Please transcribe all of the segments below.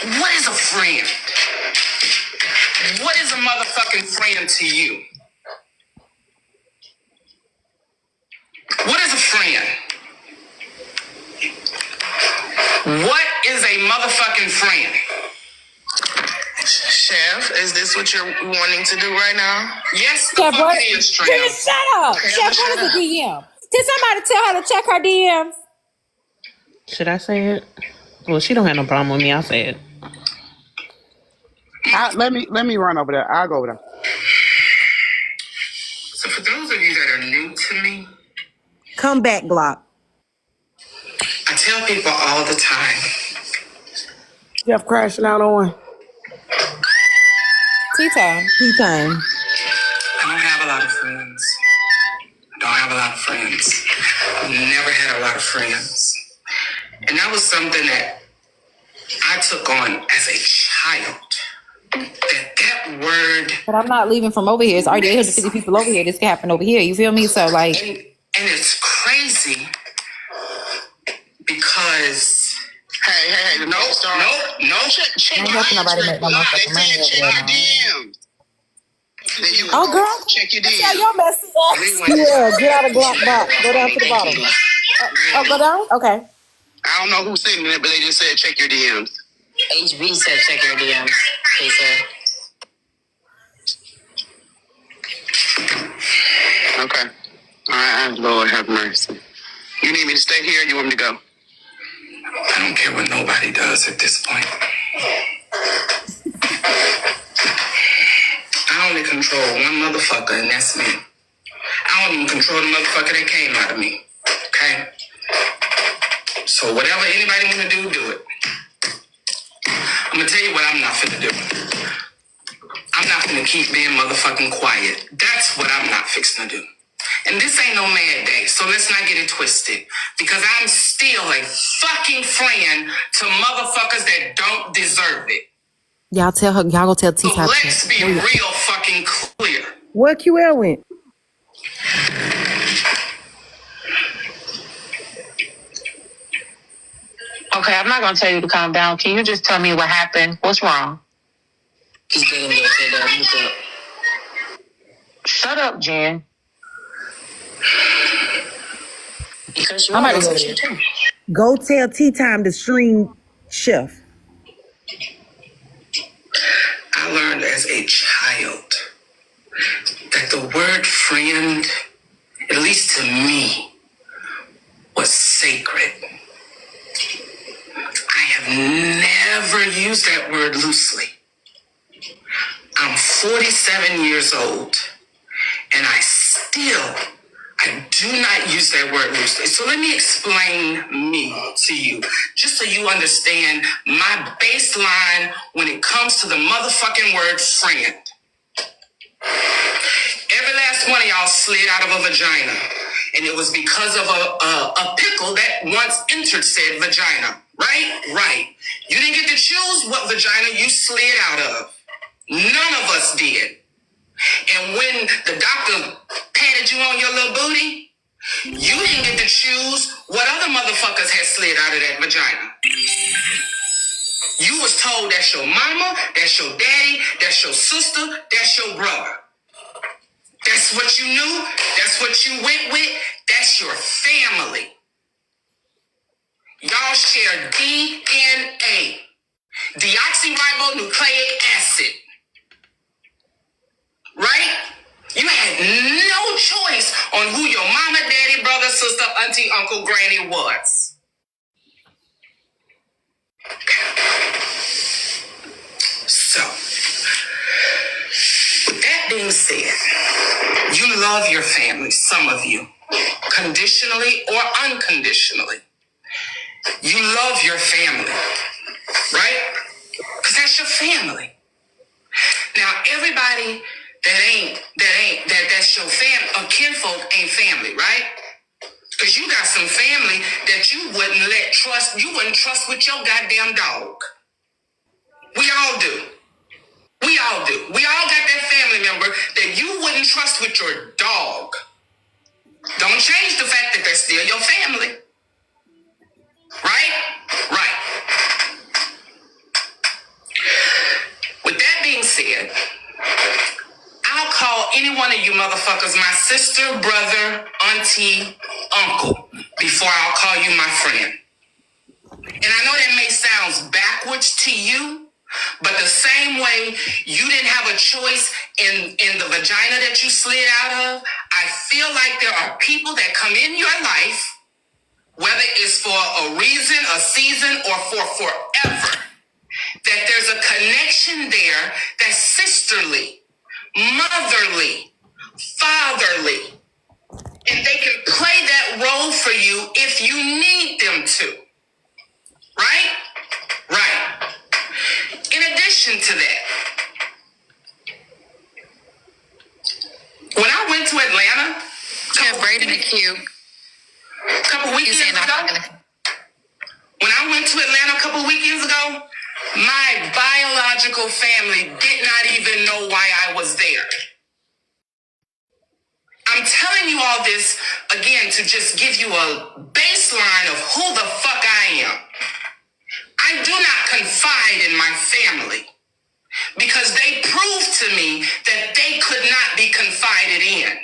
What is a friend? What is a motherfucking friend to you? What is a friend? What is a motherfucking friend? Chef, is this what you're wanting to do right now? Yes, the Chef, fuck what? it is, Trina. Chris, shut up. Okay, Chef, what is a DM? Did somebody tell her to check her DMs? Should I say it? Well, she don't have no problem with me. I'll say it. Let me run over there. I'll go over there. So for those of you that are new to me, Come back, Glock. I tell people all the time. Jeff crashing out on. Tea time. Tea time. I don't have a lot of friends. I've never had a lot of friends. And that was something that I took on as a child. That word. But I'm not leaving from over here. It's already 850 people over here. This can happen over here. You feel me? So like, and it's crazy because hey, no. Check I'm helping nobody make no motherfucking money over there now. Oh, girl. Check your Yeah, you're messy. Yeah, get out of Glock box. Go down to the bottom. Go down? Okay. I don't know who's sitting there, but they just said check your DMs. HB said check your DMs. He said. Okay. All right, Lord have mercy. You need me to stay here or you want me to go? I don't care what nobody does at this point. I only control one motherfucker, and that's me. I don't even control the motherfucker that came out of me. Okay? So whatever anybody want to do it. I'm going to tell you what I'm not finna do. I'm not finna keep being motherfucking quiet. That's what I'm not fixing to do. And this ain't no mad day, so let's not get it twisted. Because I'm still a fucking friend to motherfuckers that don't deserve it. Y'all tell her. Y'all go tell T. So let's be real fucking clear. Where QL went? Okay, I'm not gonna tell you to calm down. Can you just tell me what happened? What's wrong? Just get him to say that. Shut up, Jen. Because I'm about to go there. Go tell Tea Time to stream Chef. I learned as a child that the word friend, at least to me, was sacred. I have never used that word loosely. I'm 47 years old, and I do not use that word loosely. So let me explain me to you, just so you understand my baseline when it comes to the motherfucking word friend. Every last one of y'all slid out of a vagina, and it was because of a pickle that once entered said vagina, right? Right. You didn't get to choose what vagina you slid out of. None of us did. And when the doctor patted you on your little booty, you didn't get to choose what other motherfuckers had slid out of that vagina. You was told that's your mama, that's your daddy, that's your sister, that's your brother. That's what you knew, that's what you went with, that's your family. Y'all share DNA, deoxyribonucleic acid. Right? You had no choice on who your mama, daddy, brother, sister, auntie, uncle, granny was. So, with that being said, you love your family, some of you, conditionally or unconditionally. You love your family, right? Because that's your family. Now, everybody that's your family, kinfolk ain't family, right? Because you got some family that you wouldn't trust with your goddamn dog. We all do. We all got that family member that you wouldn't trust with your dog. Don't change the fact that they're still your family. Right? Right. said, I'll call any one of you motherfuckers my sister, brother, auntie, uncle, before I'll call you my friend. And I know that may sound backwards to you, but the same way you didn't have a choice in the vagina that you slid out of, I feel like there are people that come in your life, whether it's for a reason, a season, or for forever, that there's a connection there that's sisterly, motherly, fatherly, and they can play that role for you if you need them to. Right? Right. In addition to that, when I went to Atlanta, a couple weekends ago, when I went to Atlanta a couple weekends ago, my biological family did not even know why I was there. I'm telling you all this, again, to just give you a baseline of who the fuck I am. I do not confide in my family because they proved to me that they could not be confided in.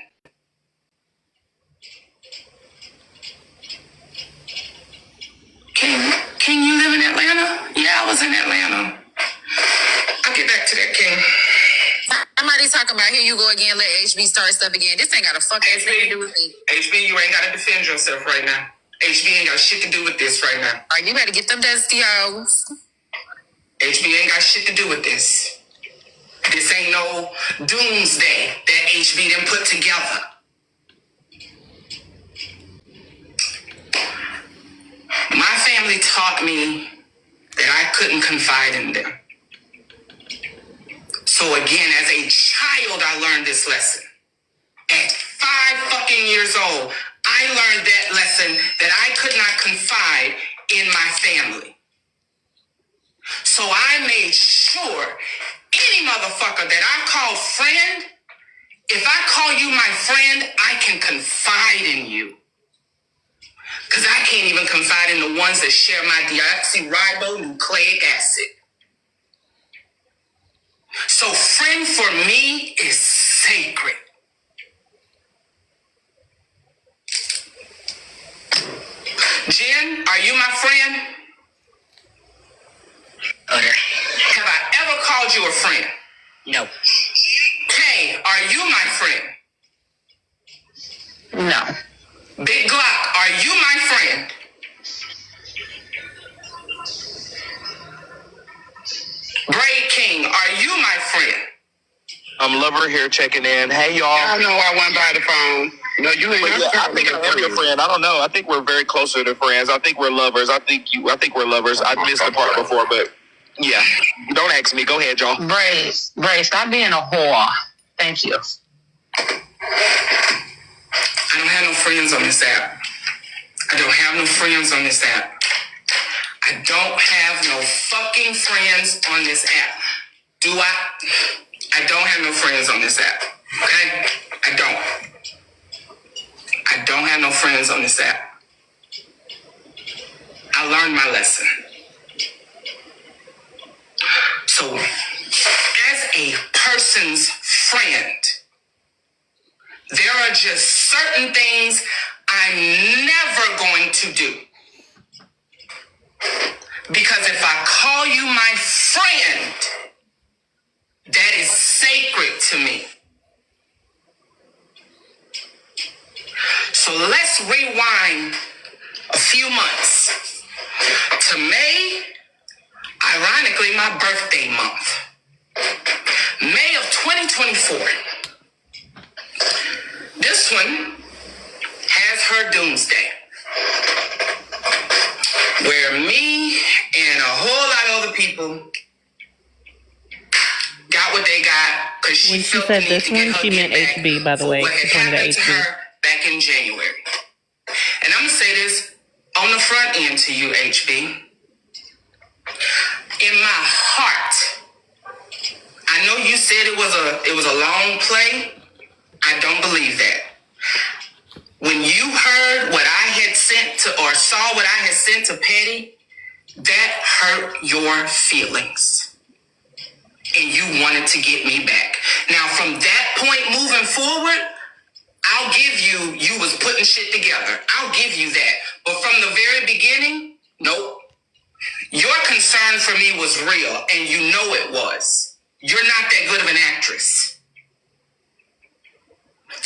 King, you live in Atlanta? Yeah, I was in Atlanta. I'll get back to that, King. Somebody's talking about here you go again, let HB start stuff again. This ain't got a fuck ass thing to do with me. HB, you ain't got to defend yourself right now. HB ain't got shit to do with this right now. All right, you better get them dusty hoes. HB ain't got shit to do with this. This ain't no doomsday that HB done put together. My family taught me that I couldn't confide in them. So again, as a child, I learned this lesson. At 5 fucking years old, I learned that lesson that I could not confide in my family. So I made sure any motherfucker that I call friend, if I call you my friend, I can confide in you. Because I can't even confide in the ones that share my deoxyribonucleic acid. So friend for me is sacred. Jen, are you my friend? Have I ever called you a friend? No. Kay, are you my friend? No. Big Glock, are you my friend? Braid King, are you my friend? I'm Lover here checking in. Hey, y'all. I know I went by the phone. No, you ain't. I think I am your friend. I don't know. I think we're very closer to friends. I think we're lovers. I think we're lovers. I missed the part before, but yeah. Don't ask me. Go ahead, y'all. Brace, stop being a whore. Thank you. I don't have no friends on this app. I don't have no friends on this app. I don't have no fucking friends on this app. I don't have no friends on this app. Okay? I don't have no friends on this app. I learned my lesson. So, as a person's friend, there are just certain things I'm never going to do. Because if I call you my friend, that is sacred to me. So let's rewind a few months to May, ironically my birthday month. May of 2024. This one has her doomsday, where me and a whole lot of other people got what they got because she When she felt said the need this to get one, her she get meant back HB, by the for way. what had She pointed at happened to HB. her back in January. And I'm gonna say this on the front end to you, HB. In my heart, I know you said it was a long play. I don't believe that. When you heard what I had sent to, or saw what I had sent to Petty, that hurt your feelings. and you wanted to get me back. Now, from that point moving forward, I'll give you was putting shit together. I'll give you that. But from the very beginning, nope. Your concern for me was real, and you know it was. You're not that good of an actress.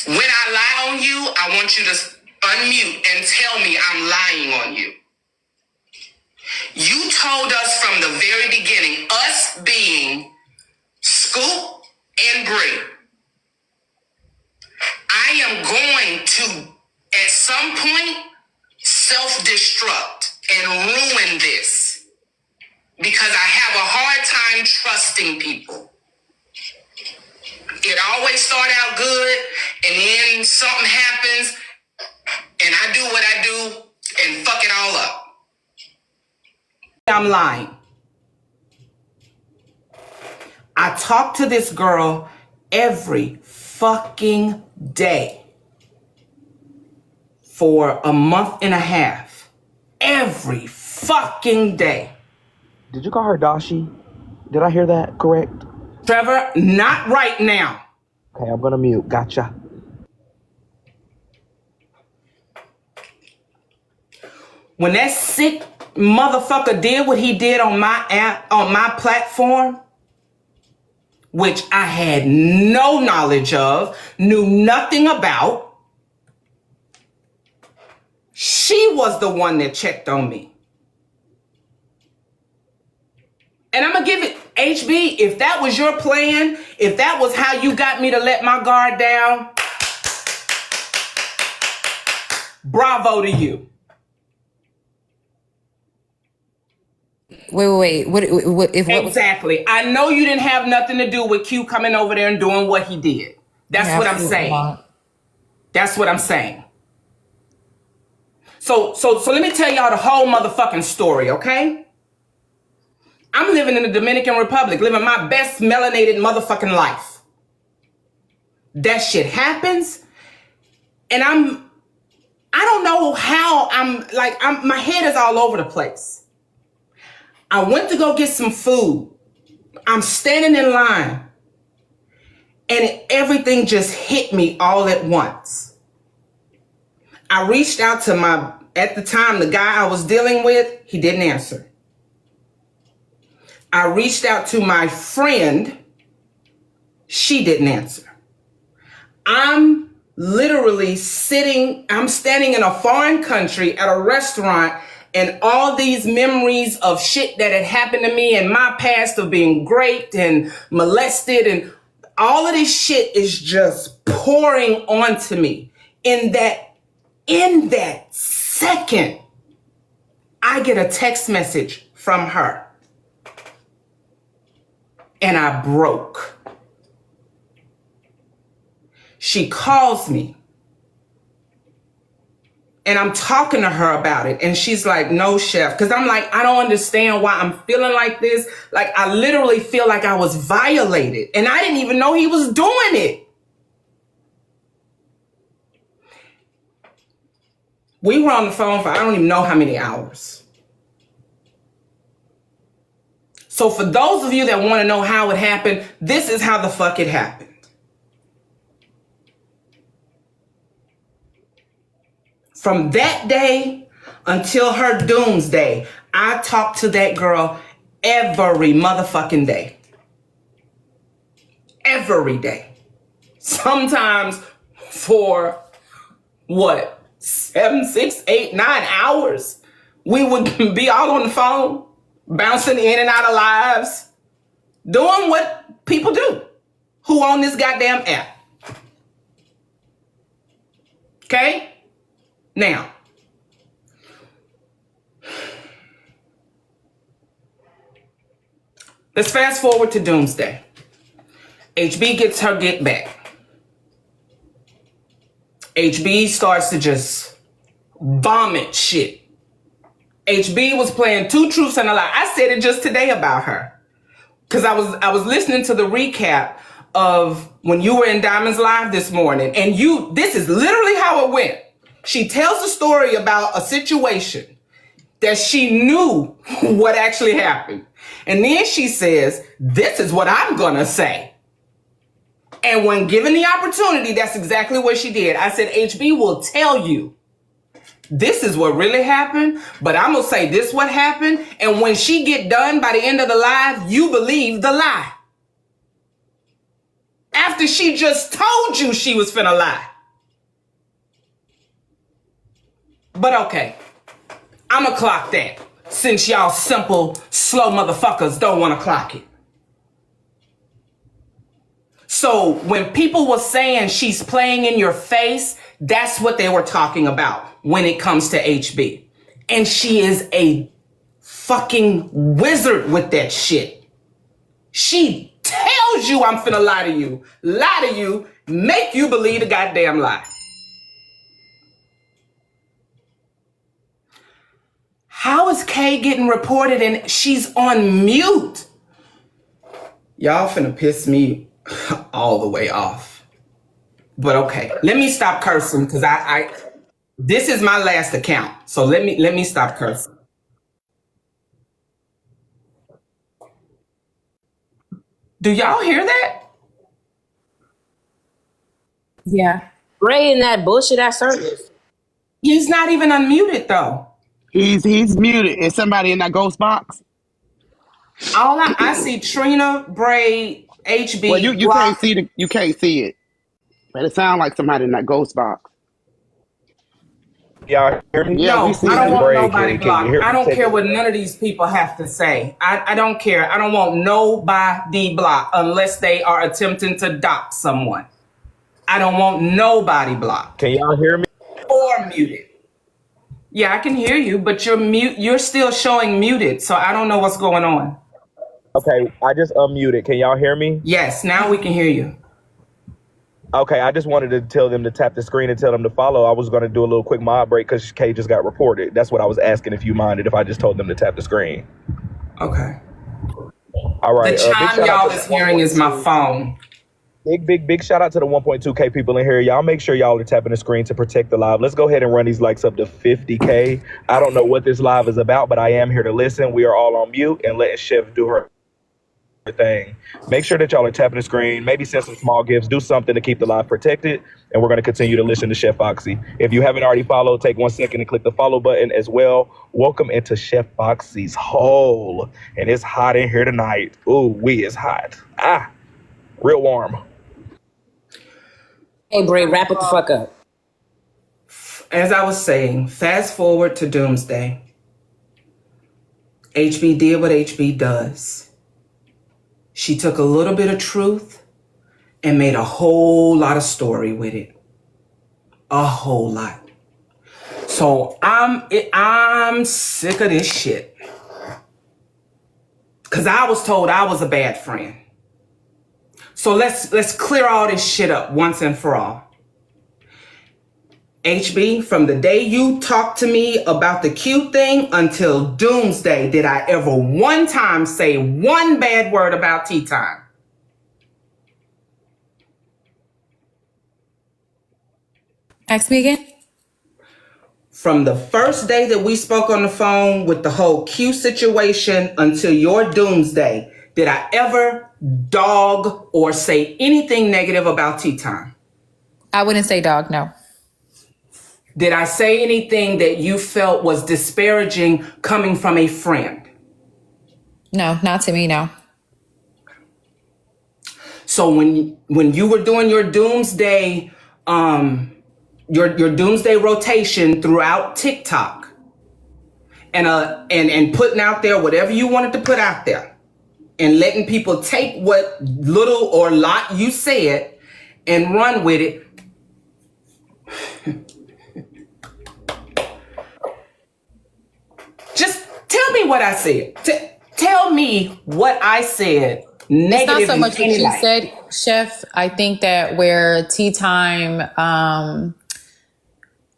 When I lie on you, I want you to unmute and tell me I'm lying on you. You told us from the very beginning, us being Scoop and Brie, I am going to, at some point, self-destruct and ruin this because I have a hard time trusting people. It always start out good, and then something happens, and I do what I do and fuck it all up. I'm lying. I talk to this girl every fucking day for a month and a half. Every fucking day. Did you call her Dashi? Did I hear that correct? Trevor, not right now. Okay, I'm gonna mute. Gotcha. When that sick motherfucker did what he did on my platform, which I had no knowledge of, knew nothing about, she was the one that checked on me. And I'm gonna give it, HB, if that was your plan, if that was how you got me to let my guard down, bravo to you. Wait. What Exactly. I know you didn't have nothing to do with Q coming over there and doing what he did. That's what I'm saying. That's what I'm saying. So let me tell y'all the whole motherfucking story, okay? I'm living in the Dominican Republic, living my best melanated motherfucking life. That shit happens, and I don't know how my head is all over the place. I went to go get some food. I'm standing in line, and everything just hit me all at once. I reached out to at the time, the guy I was dealing with, he didn't answer. I reached out to my friend, she didn't answer. I'm standing in a foreign country at a restaurant, and all these memories of shit that had happened to me in my past of being raped and molested, and all of this shit is just pouring onto me. In that second, I get a text message from her. And I broke. She calls me. And I'm talking to her about it. And she's like, no, Chef. Because I'm like, I don't understand why I'm feeling like this. Like, I literally feel like I was violated. And I didn't even know he was doing it. We were on the phone for I don't even know how many hours. So for those of you that want to know how it happened, this is how the fuck it happened. From that day until her doomsday, I talked to that girl every motherfucking day. Every day. Sometimes for 7, 6, 8, 9 hours. We would be all on the phone, bouncing in and out of lives, doing what people do who own this goddamn app. Okay? Now, let's fast forward to doomsday. HB gets her get back. HB starts to just vomit shit. HB was playing two truths and a lie. I said it just today about her. Because I was listening to the recap of when you were in Diamond's Live this morning. And this is literally how it went. She tells a story about a situation that she knew what actually happened. And then she says, this is what I'm going to say. And when given the opportunity, that's exactly what she did. I said, HB will tell you this is what really happened, but I'm going to say this what happened. And when she get done by the end of the live, you believe the lie. After she just told you she was finna lie. But okay, I'ma clock that since y'all simple, slow motherfuckers don't want to clock it. So when people were saying she's playing in your face, that's what they were talking about when it comes to HB. And she is a fucking wizard with that shit. She tells you I'm finna lie to you, make you believe the goddamn lie. How is Kay getting reported and she's on mute? Y'all finna piss me all the way off. But okay, let me stop cursing because I this is my last account. So let me stop cursing. Do y'all hear that? Yeah. Ray in that bullshit ass service. He's not even unmuted though. He's muted. Is somebody in that ghost box? All I see Trina, Bray, HB. Well, you can't see it, but it sounds like somebody in that ghost box. Y'all hear me? Yeah, No, we see I don't you. want Bray, nobody can you blocked. hear me? I don't care what none of these people have to say. I don't care. I don't want nobody blocked unless they are attempting to dox someone. I don't want nobody blocked Can y'all hear me? or muted. Yeah, I can hear you, but you're still showing muted, so I don't know what's going on. Okay, I just unmuted. Can y'all hear me? Yes, now we can hear you. Okay, I just wanted to tell them to tap the screen and tell them to follow. I was going to do a little quick mod break because Kay just got reported. That's what I was asking if you minded if I just told them to tap the screen. Okay. All right. The chime y'all is hearing is my phone. Big shout out to the 1.2K people in here. Y'all make sure y'all are tapping the screen to protect the live. Let's go ahead and run these likes up to 50K. I don't know what this live is about, but I am here to listen. We are all on mute and letting Chef do her thing. Make sure that y'all are tapping the screen. Maybe send some small gifts. Do something to keep the live protected. And we're going to continue to listen to Chef Foxy. If you haven't already followed, take 1 second and click the follow button as well. Welcome into Chef Foxy's hole. And it's hot in here tonight. Ooh, it's hot. Real warm. Hey, Bray, wrap it the fuck up. As I was saying, fast forward to Doomsday. HB did what HB does. She took a little bit of truth and made a whole lot of story with it. A whole lot. So I'm sick of this shit. Because I was told I was a bad friend. So let's clear all this shit up once and for all. HB, from the day you talked to me about the cute thing until Doomsday, did I ever one time say one bad word about tea time? Ask me again. From the first day that we spoke on the phone with the whole Q situation until your Doomsday, did I ever dog or say anything negative about tea time? I wouldn't say dog, no. Did I say anything that you felt was disparaging coming from a friend? No, not to me, no. So when you were doing your Doomsday, your Doomsday rotation throughout TikTok, and putting out there whatever you wanted to put out there, and letting people take what little or lot you said and run with it. Just tell me what I said. Tell me what I said. Negative. It's not so much what you said, Chef. I think that where Tea Time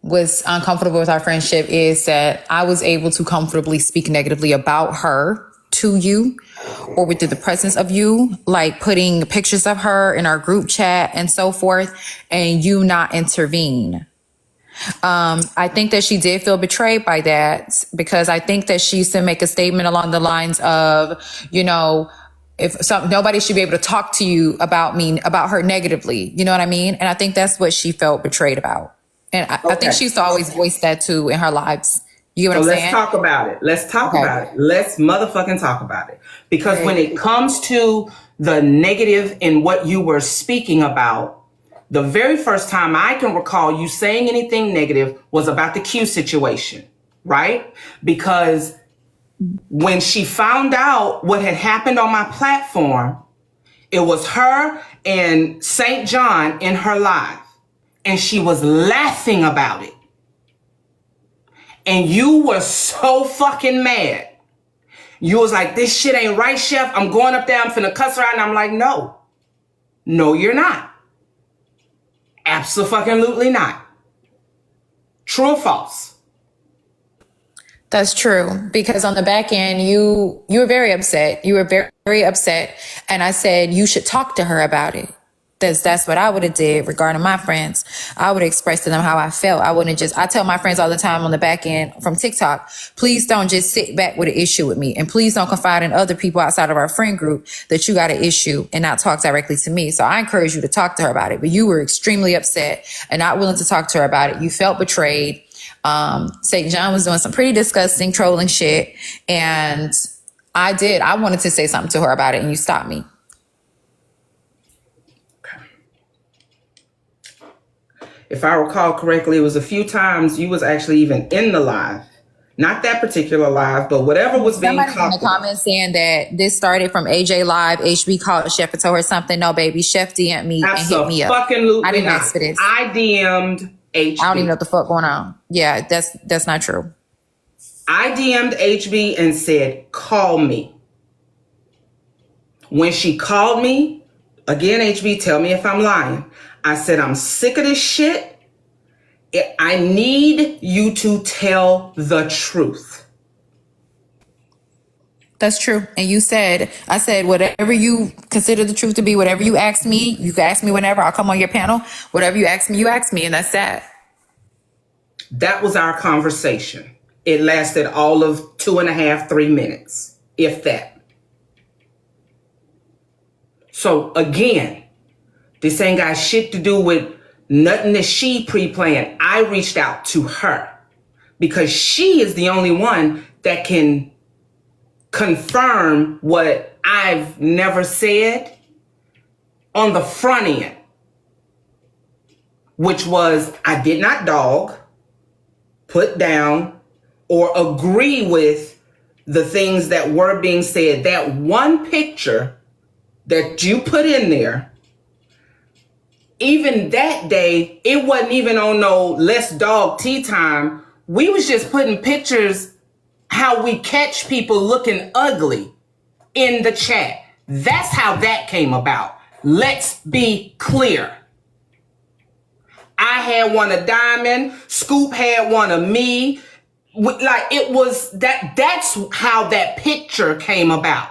was uncomfortable with our friendship is that I was able to comfortably speak negatively about her to you or within the presence of you, like putting pictures of her in our group chat and so forth, and you not intervene. I think that she did feel betrayed by that because I think that she used to make a statement along the lines of, you know, nobody should be able to talk to you about her negatively. You know what I mean? And I think that's what she felt betrayed about. And I think she used to always voice that too in her lives. You know what I'm saying? Let's talk about it. Let's talk about it. Let's motherfucking talk about it. Because when it comes to the negative in what you were speaking about, the very first time I can recall you saying anything negative was about the Q situation, right? Because when she found out what had happened on my platform, it was her and St. John in her live, and she was laughing about it. And you were so fucking mad. You was like, this shit ain't right, Chef. I'm going up there. I'm finna cuss her out. And I'm like, no. No, you're not. Absolutely not. True or false? That's true. Because on the back end, you were very upset. You were very, very upset. And I said, you should talk to her about it. That's what I would have did regarding my friends. I would have expressed to them how I felt. I tell my friends all the time on the back end from TikTok, please don't just sit back with an issue with me. And please don't confide in other people outside of our friend group that you got an issue and not talk directly to me. So I encourage you to talk to her about it. But you were extremely upset and not willing to talk to her about it. You felt betrayed. St. John was doing some pretty disgusting trolling shit. And I wanted to say something to her about it and you stopped me. If I recall correctly, it was a few times you was actually even in the live. Not that particular live, but whatever was being talked about. Somebody in the comments saying that this started from AJ Live. HB called Chef and told her something. No, baby. Chef DM'd me and hit me up. I didn't ask for this. I DM'd HB. I don't even know what the fuck going on. Yeah, that's not true. I DM'd HB and said, call me. When she called me, again, HB, tell me if I'm lying. I said, I'm sick of this shit. I need you to tell the truth. That's true. And I said, whatever you consider the truth to be, whatever you ask me, you can ask me whenever. I'll come on your panel. Whatever you ask me, and that's that. That was our conversation. It lasted all of 2.5, 3 minutes, if that. So again, this ain't got shit to do with nothing that she pre-planned. I reached out to her because she is the only one that can confirm what I've never said on the front end, which was I did not dog, put down, or agree with the things that were being said. That one picture that you put in there, even that day, it wasn't even on no let's dog tea time. We was just putting pictures how we catch people looking ugly in the chat. That's how that came about. Let's be clear. I had one of Diamond, Scoop had one of me. Like it was that's how that picture came about.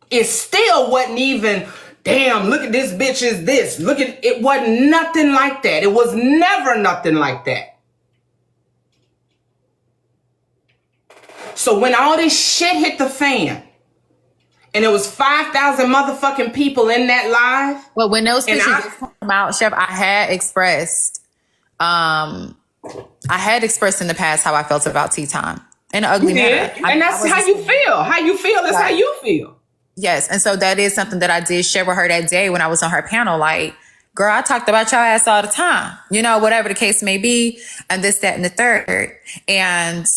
It still wasn't even, damn, look at this bitch is this. Look at, it wasn't nothing like that. It was never nothing like that. So when all this shit hit the fan, and it was 5,000 motherfucking people in that live. Well, when those pictures came out, Chef, I had expressed in the past how I felt about tea time in an ugly manner. And that's how you feel. How you feel is how you feel. Yes. And so that is something that I did share with her that day when I was on her panel. Like, girl, I talked about your ass all the time, you know, whatever the case may be, and this, that, and the third. And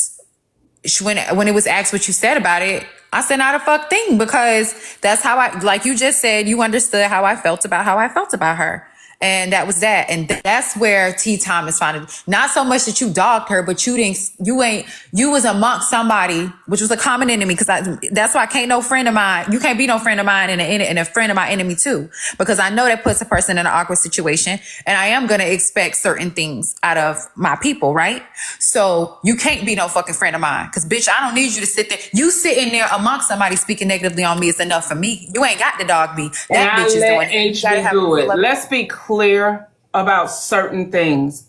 when it was asked what you said about it, I said not a fuck thing, because that's how like you just said, you understood how I felt about her. And that was that. And that's where tea time is founded. Not so much that you dogged her, but you was amongst somebody, which was a common enemy. Cause that's why no friend of mine, you can't be no friend of mine and a friend of my enemy too. Because I know that puts a person in an awkward situation, and I am going to expect certain things out of my people, right? So you can't be no fucking friend of mine. Cause bitch, I don't need you to sit there. You sitting there amongst somebody speaking negatively on me is enough for me. You ain't got to dog me. That bitch is doing it. HB do it. Let's be clear about certain things.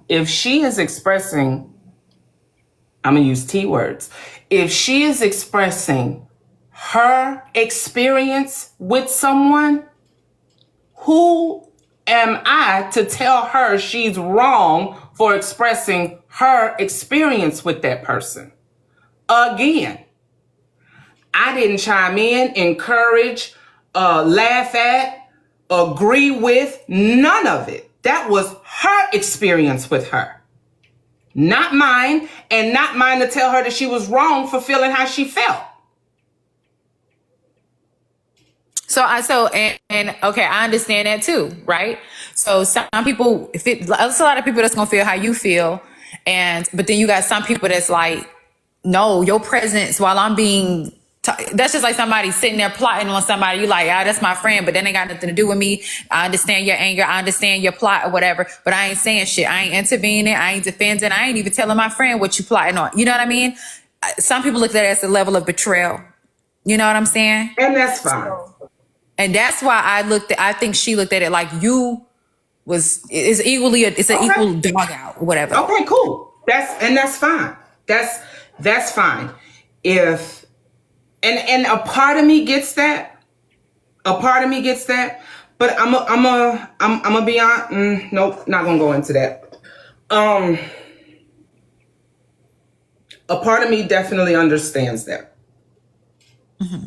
if she is expressing, I'm going to use T words. If she is expressing her experience with someone, who am I to tell her she's wrong for expressing her experience with that person? Again, I didn't chime in, encourage, laugh at, agree with, none of it. That was her experience with her. Not mine, and not mine to tell her that she was wrong for feeling how she felt. And okay, I understand that too, right? So some people, there's a lot of people that's gonna feel how you feel, but then you got some people that's like, no, your presence while I'm being. That's just like somebody sitting there plotting on somebody. You like, that's my friend, but then they got nothing to do with me. I understand your anger. I understand your plot or whatever, but I ain't saying shit. I ain't intervening. I ain't defending. I ain't even telling my friend what you plotting on. You know what I mean? Some people look at it as a level of betrayal. You know what I'm saying? And that's fine. And that's why I think she looked at it like it's an equal dog out or whatever. Okay, cool. That's fine. That's fine. If and a part of me gets that. But I'm gonna be on. Nope, not gonna go into that. A part of me definitely understands that. Mm-hmm.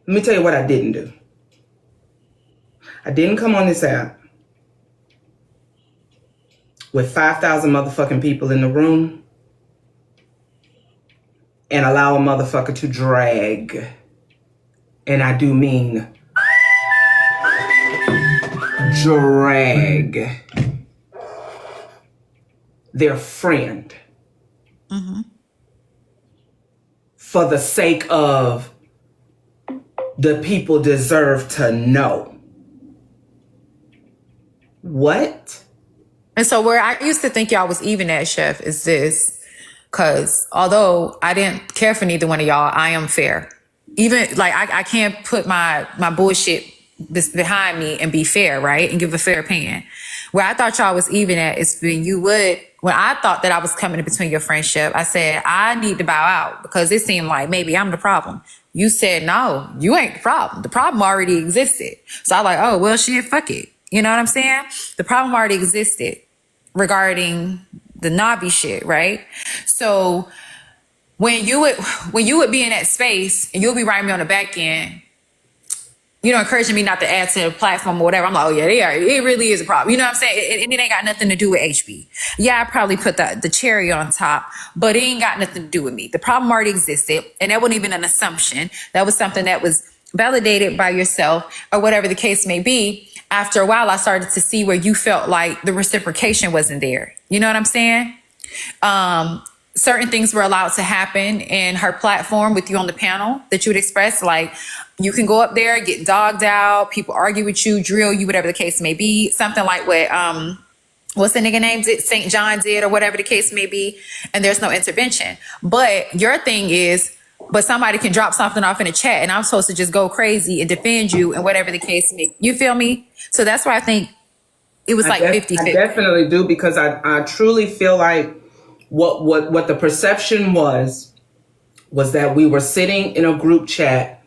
Let me tell you what I didn't do. I didn't come on this app with 5,000 motherfucking people in the room and allow a motherfucker to drag. And I do mean drag their friend. Mm-hmm. For the sake of the people deserve to know. What? And so where I used to think y'all was even at, Chef, is this. Because although I didn't care for neither one of y'all, I am fair. Even like I can't put my bullshit behind me and be fair, right? And give a fair opinion. Where I thought y'all was even at is when I thought that I was coming in between your friendship, I said, I need to bow out because it seemed like maybe I'm the problem. You said, no, you ain't the problem. The problem already existed. So I was like, oh, well, shit, fuck it. You know what I'm saying? The problem already existed regarding the Navi shit, right? So when you would be in that space and you'll be writing me on the back end, you know, encouraging me not to add to the platform or whatever. I'm like, oh yeah, it really is a problem. You know what I'm saying? It ain't got nothing to do with HB. Yeah, I probably put the cherry on top, but it ain't got nothing to do with me. The problem already existed, and that wasn't even an assumption. That was something that was validated by yourself or whatever the case may be. After a while, I started to see where you felt like the reciprocation wasn't there. You know what I'm saying? Certain things were allowed to happen in her platform with you on the panel that you would express. Like, you can go up there, get dogged out, people argue with you, drill you, whatever the case may be. Something like what, what's the nigga name St. John did or whatever the case may be. And there's no intervention. But your thing is, but somebody can drop something off in a chat and I'm supposed to just go crazy and defend you and whatever the case may be. You feel me? So that's why I think it was like 50-50. I definitely do, because I truly feel like what the perception was that we were sitting in a group chat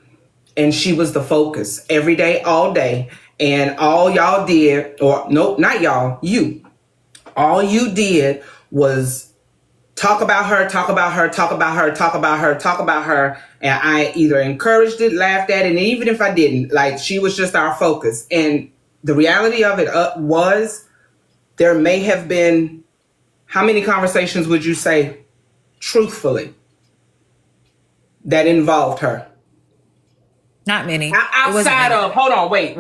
and she was the focus every day, all day. And all y'all did, or nope, not y'all, you. All you did was talk about her. And I either encouraged it, laughed at it, and even if I didn't, like, she was just our focus. And the reality of it was there may have been, how many conversations would you say, truthfully, that involved her? Not many. Outside of, hold on, wait.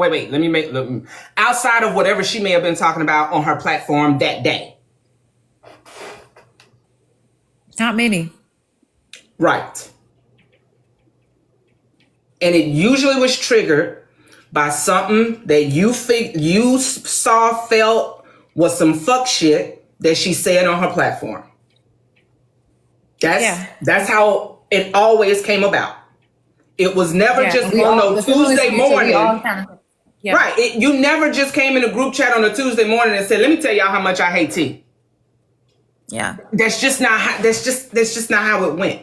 Outside of whatever she may have been talking about on her platform that day. Not many. Right. And it usually was triggered by something that you saw, felt was some fuck shit that she said on her platform. That's how it always came about. It was never just on no Tuesday morning. Yeah. Right. You never just came in a group chat on a Tuesday morning and said, "Let me tell y'all how much I hate tea." Yeah. That's just not how, that's just not how it went.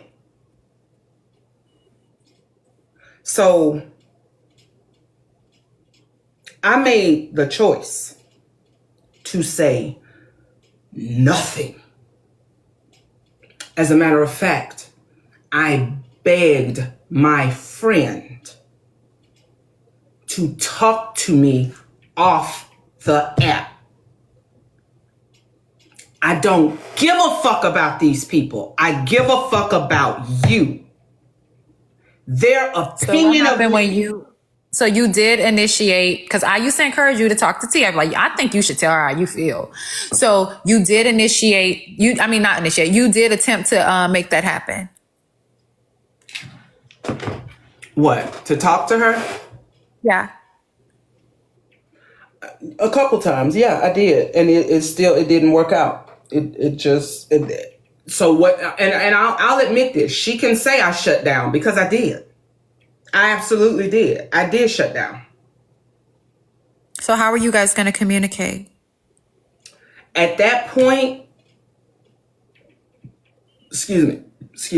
So I made the choice to say nothing. As a matter of fact, I begged my friend to talk to me off the app. I don't give a fuck about these people. I give a fuck about you. Their So what opinion of happened when me. you? So you did initiate, because I used to encourage you to talk to T. I'm like, I think you should tell her how you feel. So you did initiate. Not initiate. You did attempt to make that happen. What? To talk to her? Yeah. A couple times, yeah, I did, and it didn't work out. So what? And I'll admit this. She can say I shut down because I did. I absolutely did. I did shut down. So how are you guys going to communicate? At that point, excuse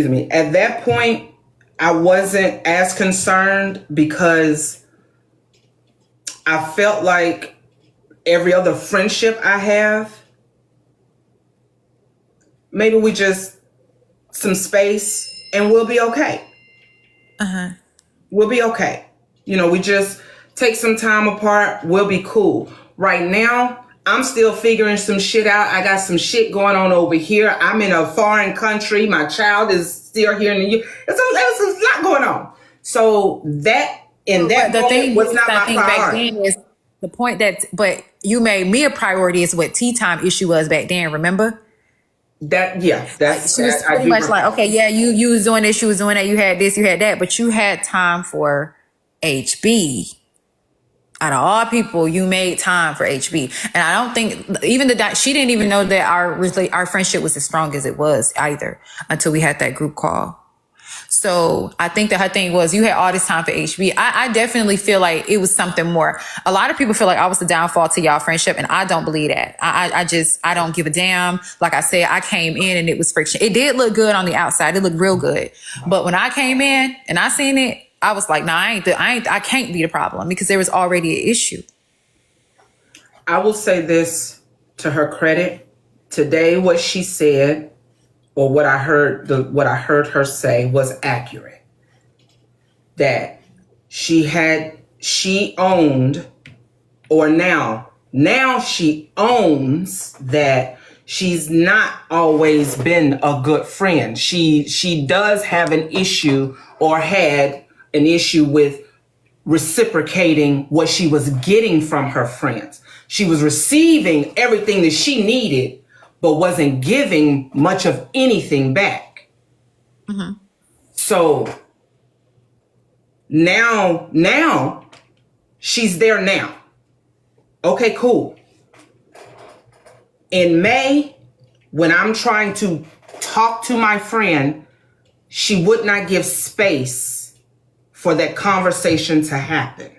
me. At that point, I wasn't as concerned because I felt like every other friendship I have, maybe we just some space and we'll be okay. We'll be okay. We just take some time apart. We'll be cool. Right now, I'm still figuring some shit out. I got some shit going on over here. I'm in a foreign country. My child is still here in the U.S. There's a lot going on. So that The thing was is, not I my think back priority. then is the point but you made me a priority is what tea time issue was back then. Remember? That's She was I pretty do. much like, okay, yeah, you was doing this, you was doing that, you had this, you had that, but you had time for HB. Out of all people, you made time for HB, and I don't think even she didn't even know that our friendship was as strong as it was either until we had that group call. So I think that her thing was you had all this time for HB. I definitely feel like it was something more. A lot of people feel like I was the downfall to y'all friendship, and I don't believe that. I don't give a damn. Like I said, I came in and it was friction. It did look good on the outside. It looked real good. But when I came in and I seen it, I was like, nah, I can't be the problem because there was already an issue. I will say this to her credit. Today, what she said, or what I heard her say was accurate. That she owned, or now she owns that she's not always been a good friend. She does have an issue, or had an issue with reciprocating what she was getting from her friends. She was receiving everything that she needed, but wasn't giving much of anything back. Mm-hmm. So now she's there now. Okay, cool. In May, when I'm trying to talk to my friend, she would not give space for that conversation to happen.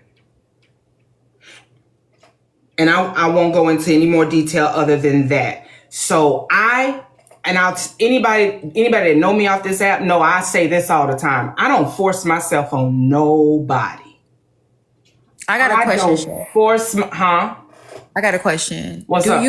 And I won't go into any more detail other than that. So anybody that know me off this app know I say this all the time. I don't force myself on nobody. I got a question. I got a question. What's up?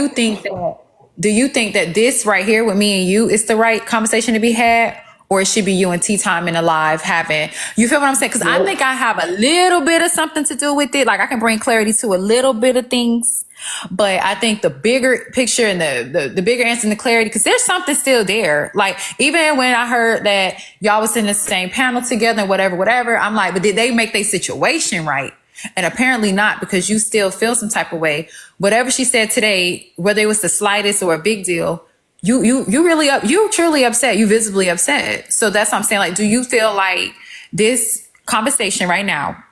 Do you think that this right here with me and you is the right conversation to be had? Or it should be you and Tea Time in a live having, you feel what I'm saying? Because I think I have a little bit of something to do with it. Like I can bring clarity to a little bit of things. But I think the bigger picture and the bigger answer and the clarity, because there's something still there. Like even when I heard that y'all was in the same panel together and whatever, I'm like, but did they make their situation right? And apparently not, because you still feel some type of way. Whatever she said today, whether it was the slightest or a big deal, you truly upset. You visibly upset. So that's what I'm saying. Like, do you feel like this conversation right now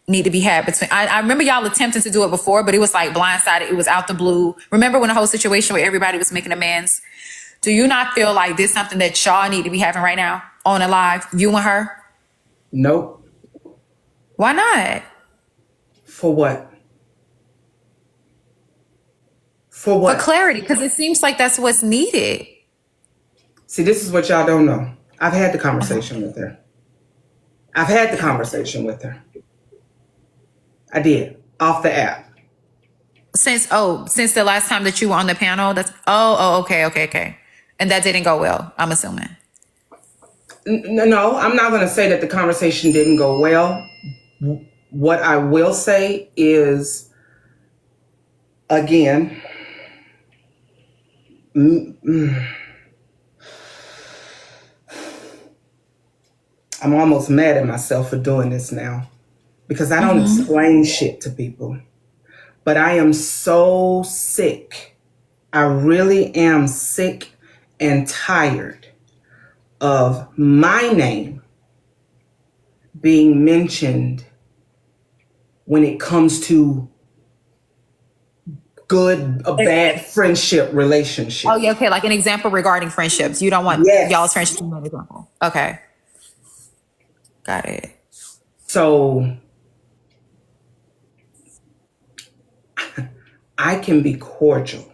need to be had between? I remember y'all attempting to do it before, but it was like blindsided. It was out the blue. Remember when the whole situation where everybody was making amends? Do you not feel like this is something that y'all need to be having right now on a live, you and her? Nope. Why not? For what? For For what? clarity, because it seems like that's what's needed. See, this is what y'all don't know. I've had the conversation with her. I did. Off the app. Since the last time that you were on the panel, okay. And that didn't go well, I'm assuming. No, I'm not going to say that the conversation didn't go well. What I will say is, again, I'm almost mad at myself for doing this now because I don't explain shit to people. But I am so sick. I really am sick and tired of my name being mentioned when it comes to good or bad friendship relationship. Oh, yeah, okay, like an example regarding friendships. You don't want y'all's friendship to be an example. Okay. Got it. So I can be cordial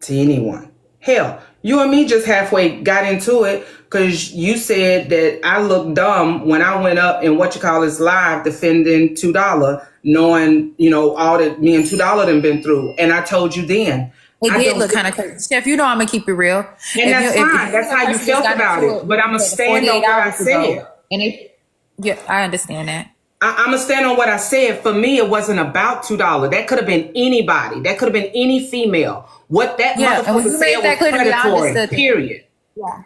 to anyone. Hell, you and me just halfway got into it because you said that I looked dumb when I went up and live defending $2, knowing, all that me and $2 done been through. And I told you then. It did look kind of crazy. Chef, I'm going to keep it real. And that's fine. That's how you felt about it. But I'm going to stand on what I said. I understand that. I'm going to stand on what I said. For me, it wasn't about $2. That could have been anybody. That could have been any female. What that motherfucker said was predatory, period. Yeah.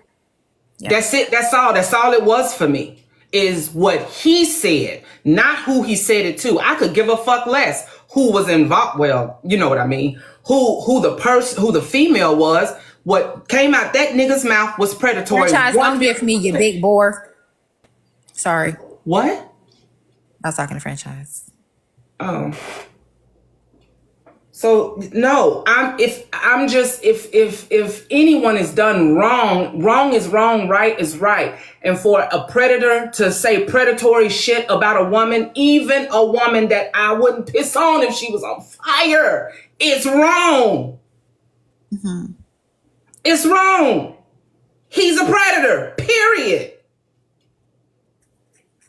That's it. That's all. That's all it was for me, is what he said, not who he said it to. I could give a fuck less who was involved. Well, you know what I mean. Who the female was. What came out that nigga's mouth was predatory. Franchise, don't give me your big bore. Sorry. What? I was talking to Franchise. Oh. So no, if anyone is done wrong is wrong, right is right. And for a predator to say predatory shit about a woman, even a woman that I wouldn't piss on if she was on fire, it's wrong. Mm-hmm. It's wrong. He's a predator, period.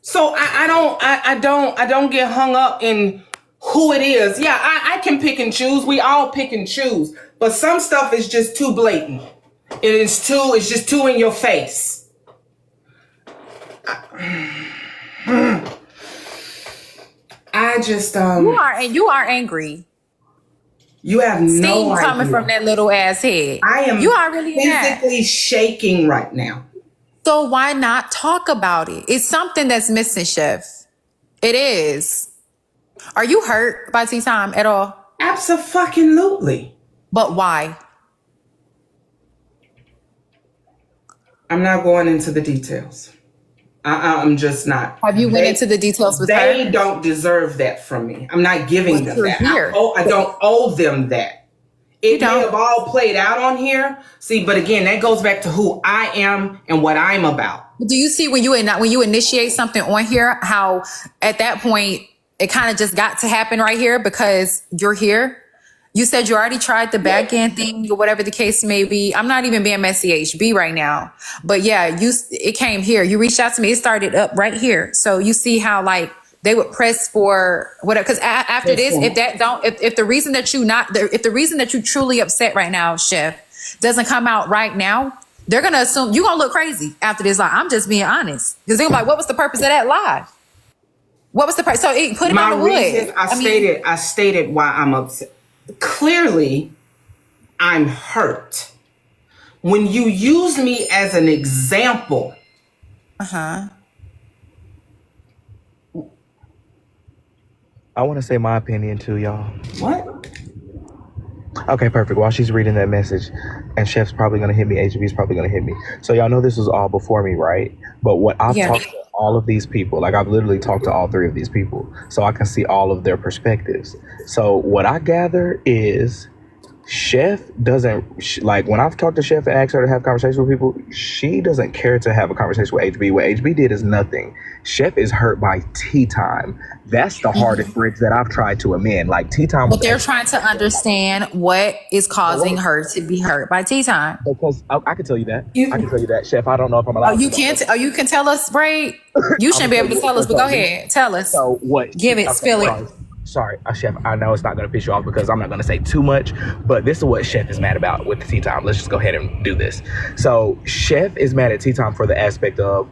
So I don't get hung up in who it is. Yeah, I can pick and choose. We all pick and choose. But some stuff is just too blatant. It's just too in your face. I just You are angry. You have no Steam idea. coming from that little ass head. You are really physically shaking right now. So why not talk about it? It's something that's missing, Chef. It is. Are you hurt by tea time at all? Absolutely. But why? I'm not going into the details. I'm just not. Have you went into the details with her? They don't deserve that from me. I'm not giving them that. I don't owe them that. It may have all played out on here. See, but again, that goes back to who I am and what I'm about. Do you see when you initiate something on here, how at that point it kind of just got to happen right here because you're here? You said you already tried the back end thing or whatever the case may be. I'm not even being messy HB right now. But yeah, it came here. You reached out to me. It started up right here. So you see how like they would press for whatever. Because after this, if the reason that you truly upset right now, Chef, doesn't come out right now, they're gonna assume you're gonna look crazy after this live. I'm just being honest. Because they're like, what was the purpose of that live? What was the purpose? So put him on the wood. I stated why I'm upset. Clearly, I'm hurt. When you use me as an example, I want to say my opinion too, y'all. What? Okay, perfect. While she's reading that message, and Chef's probably going to hit me, HB's probably going to hit me. So y'all know this was all before me, right? But what I've talked to all of these people, like I've literally talked to all three of these people, so I can see all of their perspectives. So what I gather is Chef doesn't like when I've talked to Chef and asked her to have conversations with people, she doesn't care to have a conversation with HB. What HB did is nothing. Chef is hurt by tea time. That's the hardest bridge that I've tried to amend. Like tea time But was they're trying to understand what is causing her to be hurt by tea time. because I can tell you that. I can tell you that, Chef. I don't know if I'm allowed. You can't. You can tell us, Braid. You shouldn't be able to tell us, but go ahead, tell us. So what? Give it, spill it. Sorry, Chef. I know it's not going to piss you off because I'm not going to say too much, but this is what Chef is mad about with the tea time. Let's just go ahead and do this. So Chef is mad at tea time for the aspect of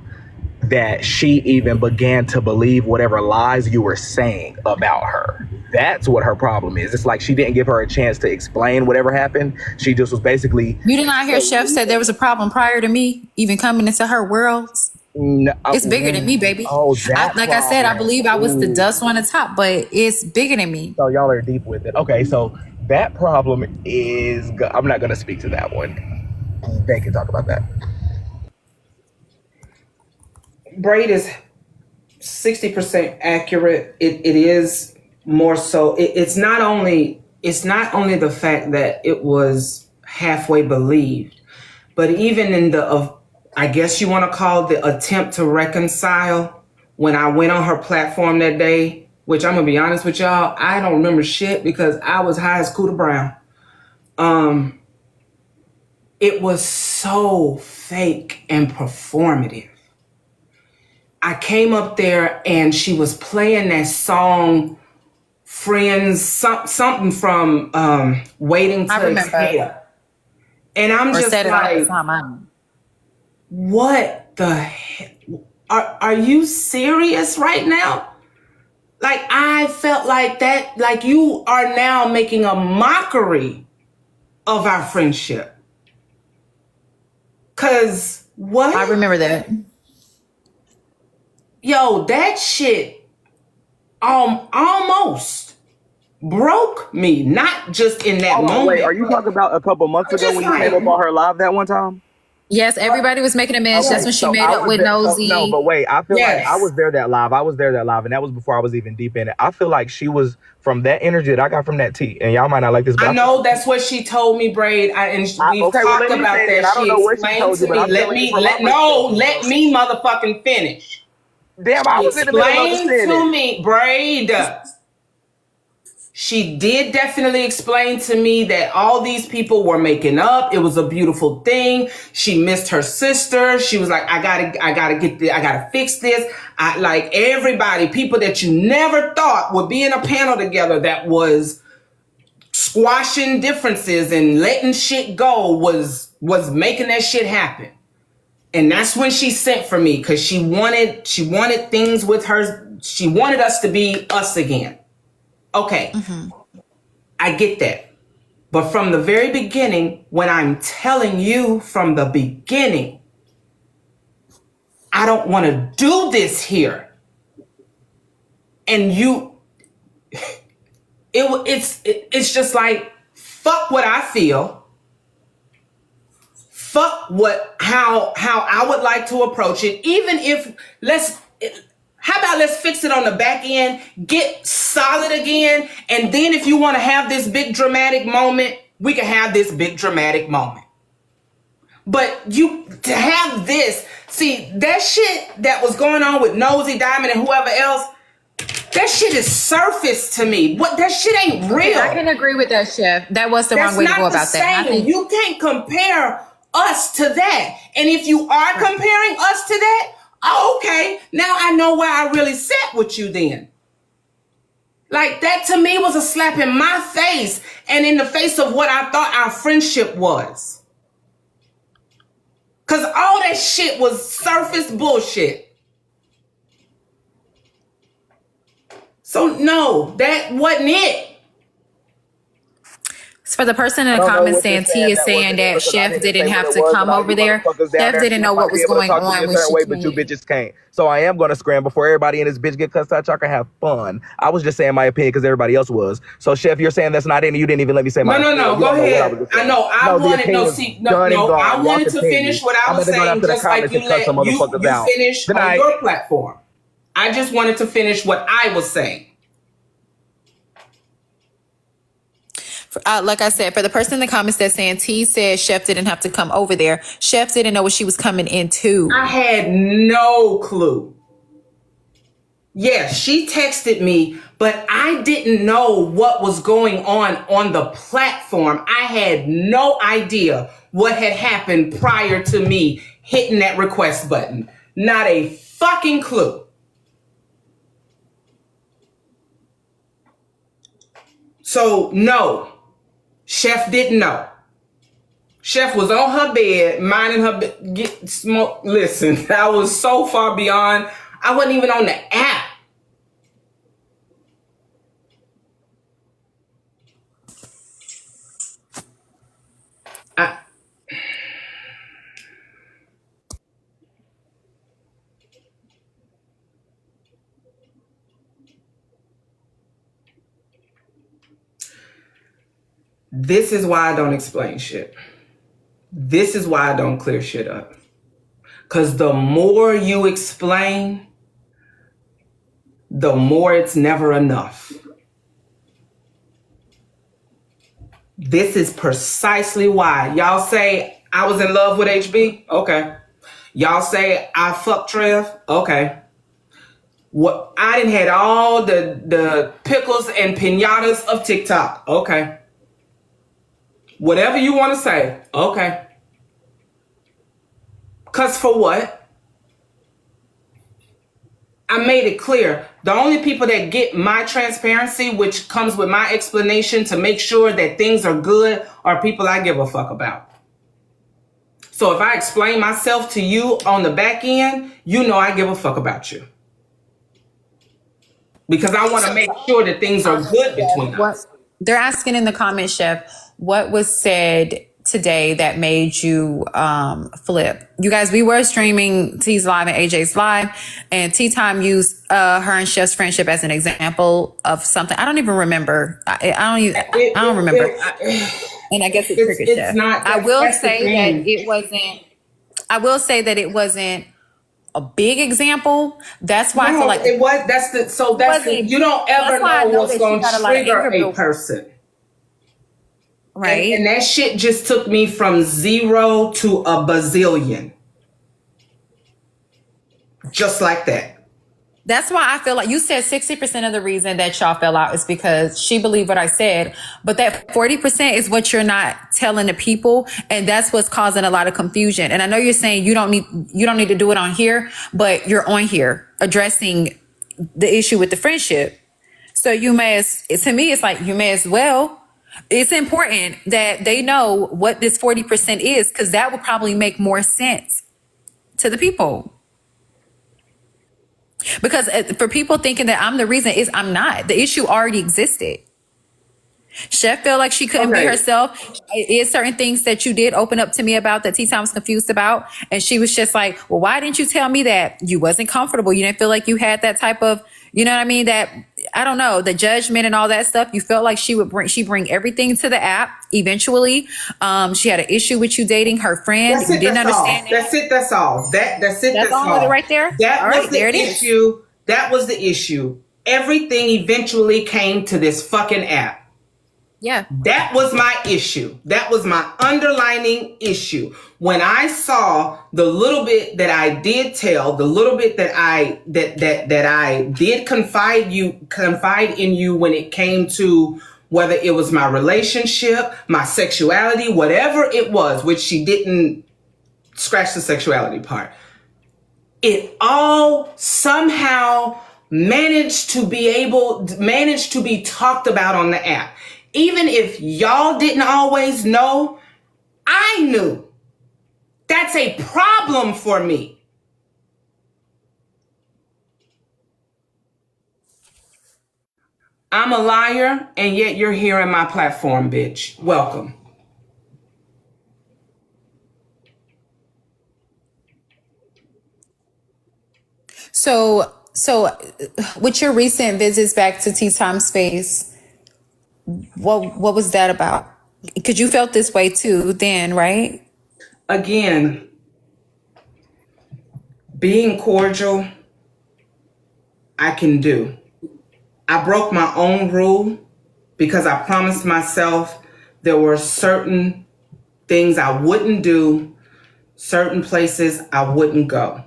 that she even began to believe whatever lies you were saying about her. That's what her problem is. It's like she didn't give her a chance to explain whatever happened. She just was basically... You did not hear Chef said there was a problem prior to me even coming into her world? No, it's bigger than me, baby. Oh, like I said, I believe I was the dust on the top, but it's bigger than me. So y'all are deep with it. Okay, so that problem is... I'm not going to speak to that one. They can talk about that. Braid is 60% accurate. It is more so. It's not only the fact that it was halfway believed, but even in the I guess you want to call the attempt to reconcile. When I went on her platform that day, which I'm gonna be honest with y'all, I don't remember shit because I was high as Cooter Brown. It was so fake and performative. I came up there and she was playing that song, Friends, something from Waiting to Exhale. And I'm just like, what the heck? Are you serious right now? Like, I felt like that, like you are now making a mockery of our friendship. Cause what? I remember that. Yo, that shit almost broke me. Not just in that moment. Wait, are you talking about a couple months ago when you came up on her live that one time? Yes, everybody was making a mess. That's when she made up with Nosy. No, but wait, I feel like I was there that live. And that was before I was even deep in it. I feel like she was from that energy that I got from that tea. And y'all might not like this, but I know that's what she told me, Braid. We've talked about that. She explained to me. Let me motherfucking finish. Damn, I was in the middle of explain to me, Braid. She did definitely explain to me that all these people were making up. It was a beautiful thing. She missed her sister. She was like, I gotta get this. I gotta fix this. I like everybody, people that you never thought would be in a panel together that was squashing differences and letting shit go was making that shit happen. And that's when she sent for me because she wanted things with her. She wanted us to be us again. Okay, I get that. But from the very beginning, when I'm telling you from the beginning, I don't want to do this here. And it's just like, fuck what I feel. Fuck how I would like to approach it. Even if how about let's fix it on the back end, get solid again, and then if you want to have this big dramatic moment, we can have this big dramatic moment. But to have this, see, that shit that was going on with Nosy, Diamond, and whoever else, that shit is surface to me. That shit ain't real. I can agree with that, Chef. That was the wrong way to go about that. You can't compare us to that. And if you are comparing us to that, oh, okay, now I know where I really sat with you then. Like, that to me was a slap in my face and in the face of what I thought our friendship was. Because all that shit was surface bullshit. So, no, that wasn't it. For the person in the comments saying T is saying that Chef didn't have to come over there. Chef didn't know what was going on when she but you bitches can't. So I am going to scram before everybody in this bitch get cussed out. Y'all can have fun. I was just saying my opinion because everybody else was. So Chef, you're saying that's not in. You didn't even let me say my opinion. No. Go ahead. I know. I wanted to finish what I was saying, just like you finish on your platform. I just wanted to finish what I was saying. Like I said, for the person in the comments that's saying T said Chef didn't have to come over there. Chef didn't know what she was coming into. I had no clue. Yes, she texted me, but I didn't know what was going on the platform. I had no idea what had happened prior to me hitting that request button. Not a fucking clue. So, no, Chef didn't know. Chef was on her bed, minding her get smoke. Listen, I was so far beyond. I wasn't even on the app. This is why I don't explain shit. This is why I don't clear shit up. Because the more you explain, the more it's never enough. This is precisely why. Y'all say I was in love with HB? Okay. Y'all say I fucked Trev? Okay. What I didn't had all the pickles and pinatas of TikTok. Okay. Whatever you want to say. Okay. Cause for what? I made it clear. The only people that get my transparency, which comes with my explanation to make sure that things are good, are people I give a fuck about. So if I explain myself to you on the back end, you know I give a fuck about you. Because I want to make sure that things are good between us. They're asking in the comments, Chef, what was said today that made you flip? You guys, we were streaming T's live and AJ's live, and Tea Time used her and Chef's friendship as an example of something. I don't even remember. I don't remember. And I guess it triggered Chef. I will say that it wasn't a big example. That's why I feel like it was. You don't ever know what's going to trigger a person, right? And that shit just took me from 0 to a bazillion, just like that. That's why I feel like you said 60% of the reason that y'all fell out is because she believed what I said, but that 40% is what you're not telling the people, and that's what's causing a lot of confusion. And I know you're saying you don't need to do it on here, but you're on here addressing the issue with the friendship. So to me, it's like you may as well. It's important that they know what this 40% is, because that would probably make more sense to the people. Because for people thinking that I'm the reason, I'm not. The issue already existed. Chef felt like she couldn't be herself. It is certain things that you did open up to me about that Tea Time was confused about. And she was just like, well, why didn't you tell me that you wasn't comfortable? You didn't feel like you had that type of, you know what I mean? That, I don't know, the judgment and all that stuff. You felt like she bring everything to the app eventually. She had an issue with you dating her friend. You didn't understand. That's it. That's all. That's it. That's all right there. That was the issue. That was the issue. Everything eventually came to this fucking app. Yeah. That was my issue. That was my underlining issue. When I saw the little bit that I did tell, the little bit that I did confide in you when it came to whether it was my relationship, my sexuality, whatever it was, which she didn't scratch the sexuality part. It all somehow managed to be talked about on the app. Even if y'all didn't always know, I knew. That's a problem for me. I'm a liar, and yet you're here on my platform, bitch. Welcome. So with your recent visits back to Tea Time Space, what was that about? Because you felt this way too then, right? Again, being cordial, I can do. I broke my own rule because I promised myself There were certain things I wouldn't do, certain places I wouldn't go.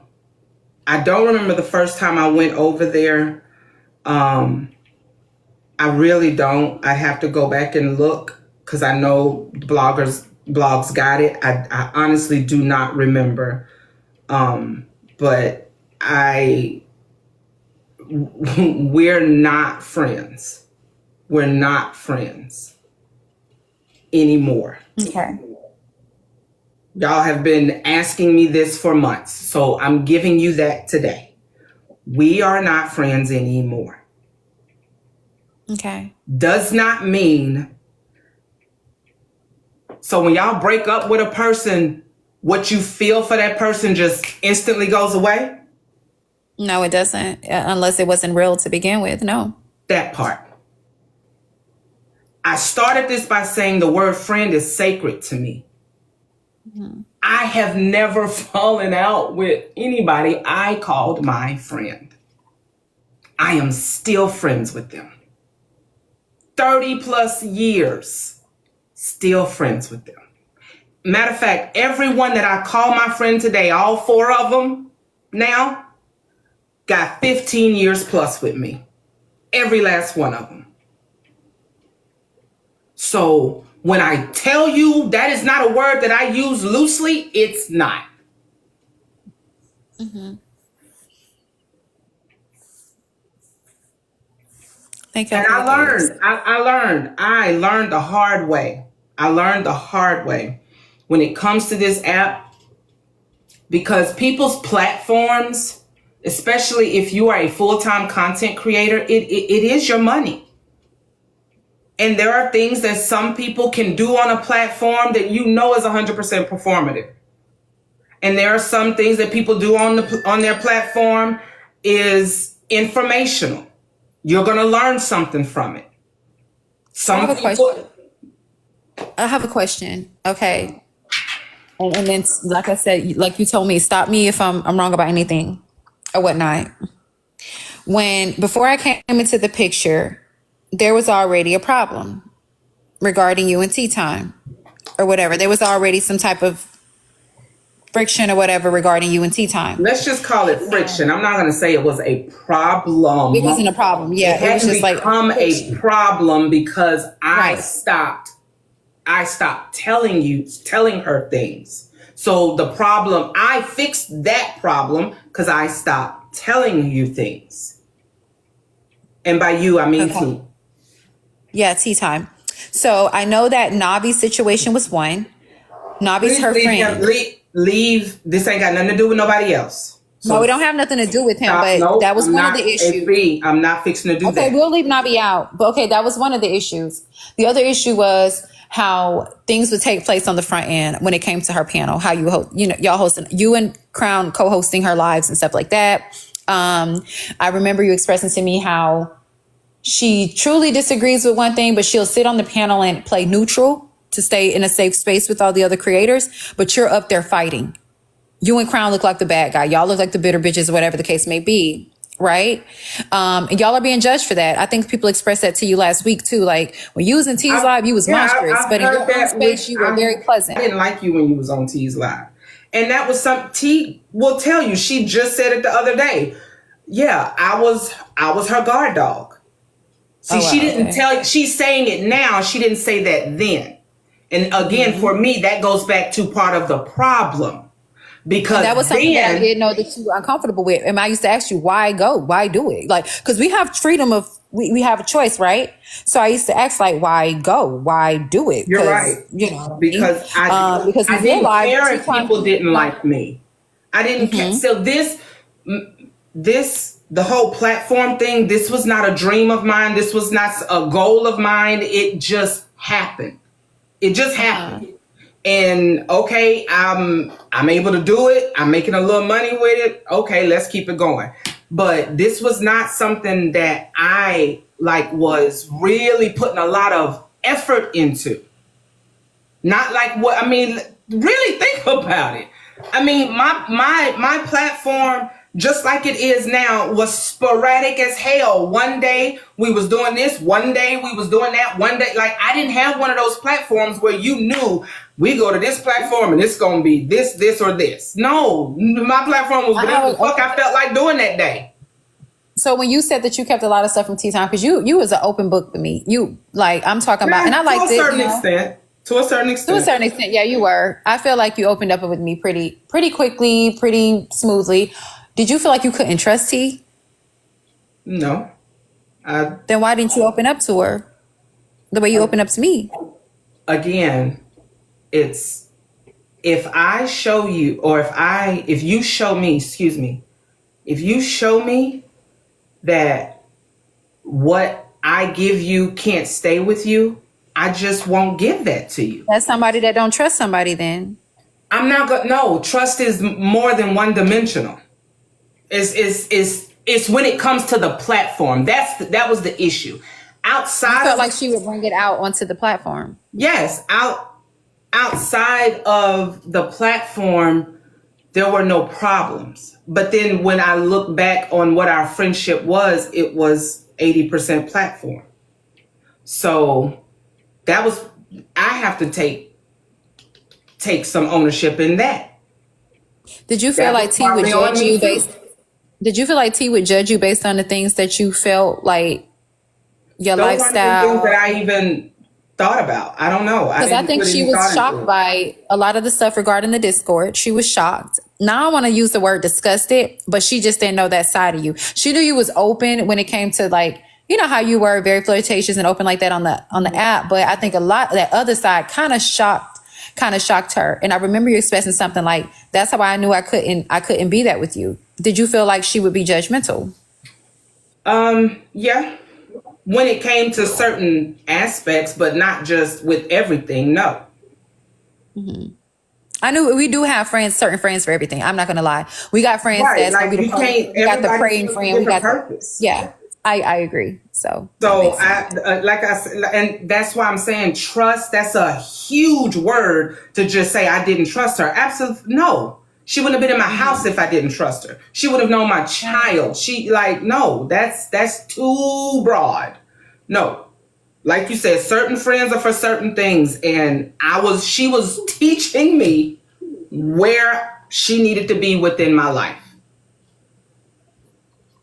I don't remember the first time I went over there. I really don't. I have to go back and look because I know blogs got it. I honestly do not remember. But we're not friends. We're not friends anymore. Okay. Y'all have been asking me this for months, so I'm giving you that today. We are not friends anymore. Okay. Does not mean, so when y'all break up with a person, what you feel for that person just instantly goes away? No, it doesn't, unless it wasn't real to begin with. No. That part. I started this by saying the word friend is sacred to me. I have never fallen out with anybody I called my friend. I am still friends with them. 30 plus years, still friends with them. Matter of fact, everyone that I call my friend today, all 4 of them now, got 15 years plus with me. Every last one of them. So when I tell you that is not a word that I use loosely, it's not. Thank you. And I learned the hard way. I learned the hard way when it comes to this app, because people's platforms, especially if you are a full-time content creator, it is your money. And there are things that some people can do on a platform that you know is 100% performative. And there are some things that people do on their platform is informational. You're going to learn something from it. I have a question. Okay. And then, like I said, like you told me, stop me if I'm wrong about anything or whatnot. Before I came into the picture, there was already a problem regarding you and tea time or whatever. There was already some type of friction or whatever regarding you and tea time. Let's just call it friction. I'm not going to say it was a problem. It wasn't a problem. Yeah, it was just become a problem because I stopped telling her things. So the problem, I fixed that problem because I stopped telling you things. And by you, I mean tea. Yeah, tea time. So I know that Navi's situation was one. Navi's her friend. Leave. This ain't got nothing to do with nobody else. So no, it don't have nothing to do with him, but that was one of the issues. I'm not fixing to do that. Okay, we'll leave Navi out. But okay, that was one of the issues. The other issue was how things would take place on the front end when it came to her panel, how you host, y'all hosting, you and Crown co-hosting her lives and stuff like that. I remember you expressing to me how she truly disagrees with one thing, but she'll sit on the panel and play neutral to stay in a safe space with all the other creators, but you're up there fighting. You and Crown look like the bad guy. Y'all look like the bitter bitches, whatever the case may be. Right? And y'all are being judged for that. I think people expressed that to you last week too. Like when you was in T's Live, you was monstrous, but in your own space, you were very pleasant. I didn't like you when you was on T's Live. And that was something T will tell you. She just said it the other day. Yeah, I was her guard dog. See, she didn't tell you. She's saying it now. She didn't say that then. And again, for me, that goes back to part of the problem. Because that was something that I didn't know that you were uncomfortable with. And I used to ask you, why go? Why do it? Like, because we have freedom of, we have a choice, right? So I used to ask, like, why go? Why do it? You're right. You know, because I didn't care if people didn't like me. I didn't care. So the whole platform thing, this was not a dream of mine. This was not a goal of mine. It just happened. It just happened. And okay, I'm able to do it. I'm making a little money with it. Okay, let's keep it going. But this was not something that I was really putting a lot of effort into. Not like what, really think about it. My platform just like it is now, was sporadic as hell. One day we was doing this, one day we was doing that, one day, like, I didn't have one of those platforms where you knew we go to this platform and it's gonna be this, or this. No, my platform was whatever the fuck I felt like doing that day. So when you said that you kept a lot of stuff from tea time, because you was an open book to me. You, like, I'm talking about, and I liked it. To a certain extent. Yeah, you were. I feel like you opened up with me pretty quickly, pretty smoothly. Did you feel like you couldn't trust T? No. Then why didn't you open up to her the way you opened up to me? Again, it's if I show you, or if you show me, if you show me that what I give you can't stay with you, I just won't give that to you. That's somebody that don't trust somebody then. I'm not going to, no, trust is more than one dimensional. It's when it comes to the platform. That was the issue. Outside, I felt like she would bring it out onto the platform. Yes, outside of the platform, there were no problems. But then when I look back on what our friendship was, it was 80% platform. So that was, I have to take some ownership in that. Did you feel like T would judge you Did you feel like T would judge you based on the things that you felt like your lifestyle? Those are the things that I even thought about. I don't know. Because I think she was shocked by a lot of the stuff regarding the Discord. She was shocked. Now I want to use the word disgusted, but she just didn't know that side of you. She knew you was open when it came to, like, you know how you were very flirtatious and open like that on the app. But I think a lot that other side kind of shocked her. And I remember you expressing something like, that's how I knew I couldn't be that with you. Did you feel like she would be judgmental? Yeah. When it came to certain aspects, but not just with everything, no. Mm-hmm. I knew we do have certain friends for everything. I'm not going to lie. We got friends that's like, going to be we got the praying friend. We got purpose. Yeah, I agree. So like I said, and that's why I'm saying trust. That's a huge word to just say I didn't trust her. Absolutely no. She wouldn't have been in my house if I didn't trust her. She would have known my child. No, that's too broad. No. Like you said, certain friends are for certain things. And she was teaching me where she needed to be within my life.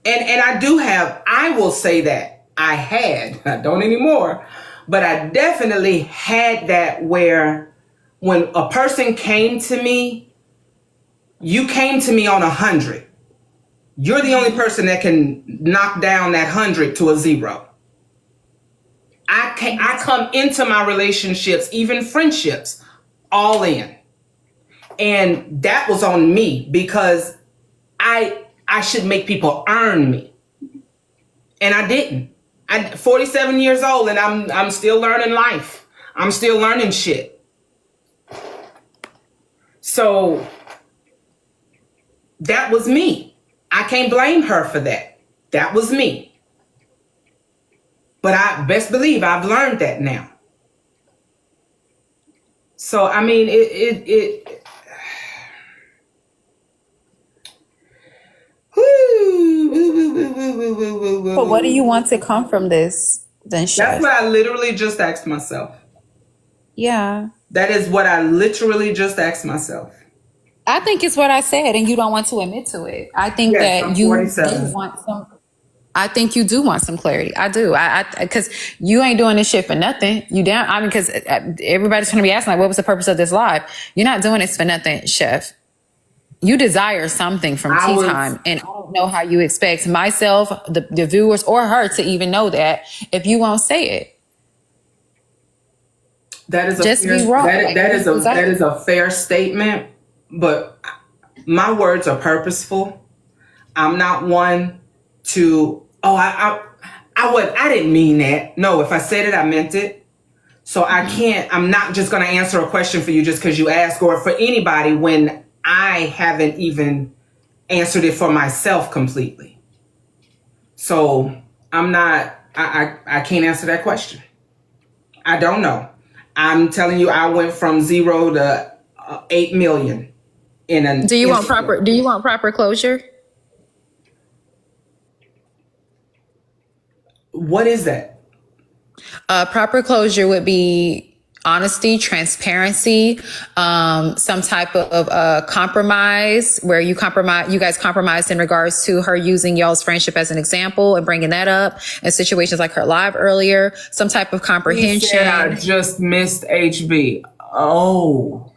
And I will say that I don't anymore, but I definitely had that where when a person came to me, you came to me on 100. You're the only person that can knock down that 100 to a 0. I come into my relationships, even friendships, all in. And that was on me because I should make people earn me. And I didn't. I'm 47 years old and I'm still learning life. I'm still learning shit. So that was me. I can't blame her for that. That was me. But I best believe I've learned that now. So, I mean, But what do you want to come from this then, Chef? That's what I literally just asked myself. Yeah. That is what I literally just asked myself. I think it's what I said, and you don't want to admit to it. I think that you want some. I think you do want some clarity. I do. Because you ain't doing this shit for nothing. You down? I mean, because everybody's going to be asking, like, what was the purpose of this live? You're not doing this for nothing, Chef. You desire something from tea time, and I don't know how you expect myself, the viewers, or her to even know that if you won't say it. That is just be wrong. That is a fair statement. But my words are purposeful. I'm not one to, I didn't mean that. No, if I said it, I meant it. So I'm not just going to answer a question for you just because you asked, or for anybody when I haven't even answered it for myself completely. So I can't answer that question. I don't know. I'm telling you, I went from 0 to 8 million. Do you want proper closure? What is that? Proper closure would be honesty, transparency, some type of compromise where you guys compromise in regards to her using y'all's friendship as an example and bringing that up in situations like her live earlier, some type of He comprehension. said I just missed HB. Oh.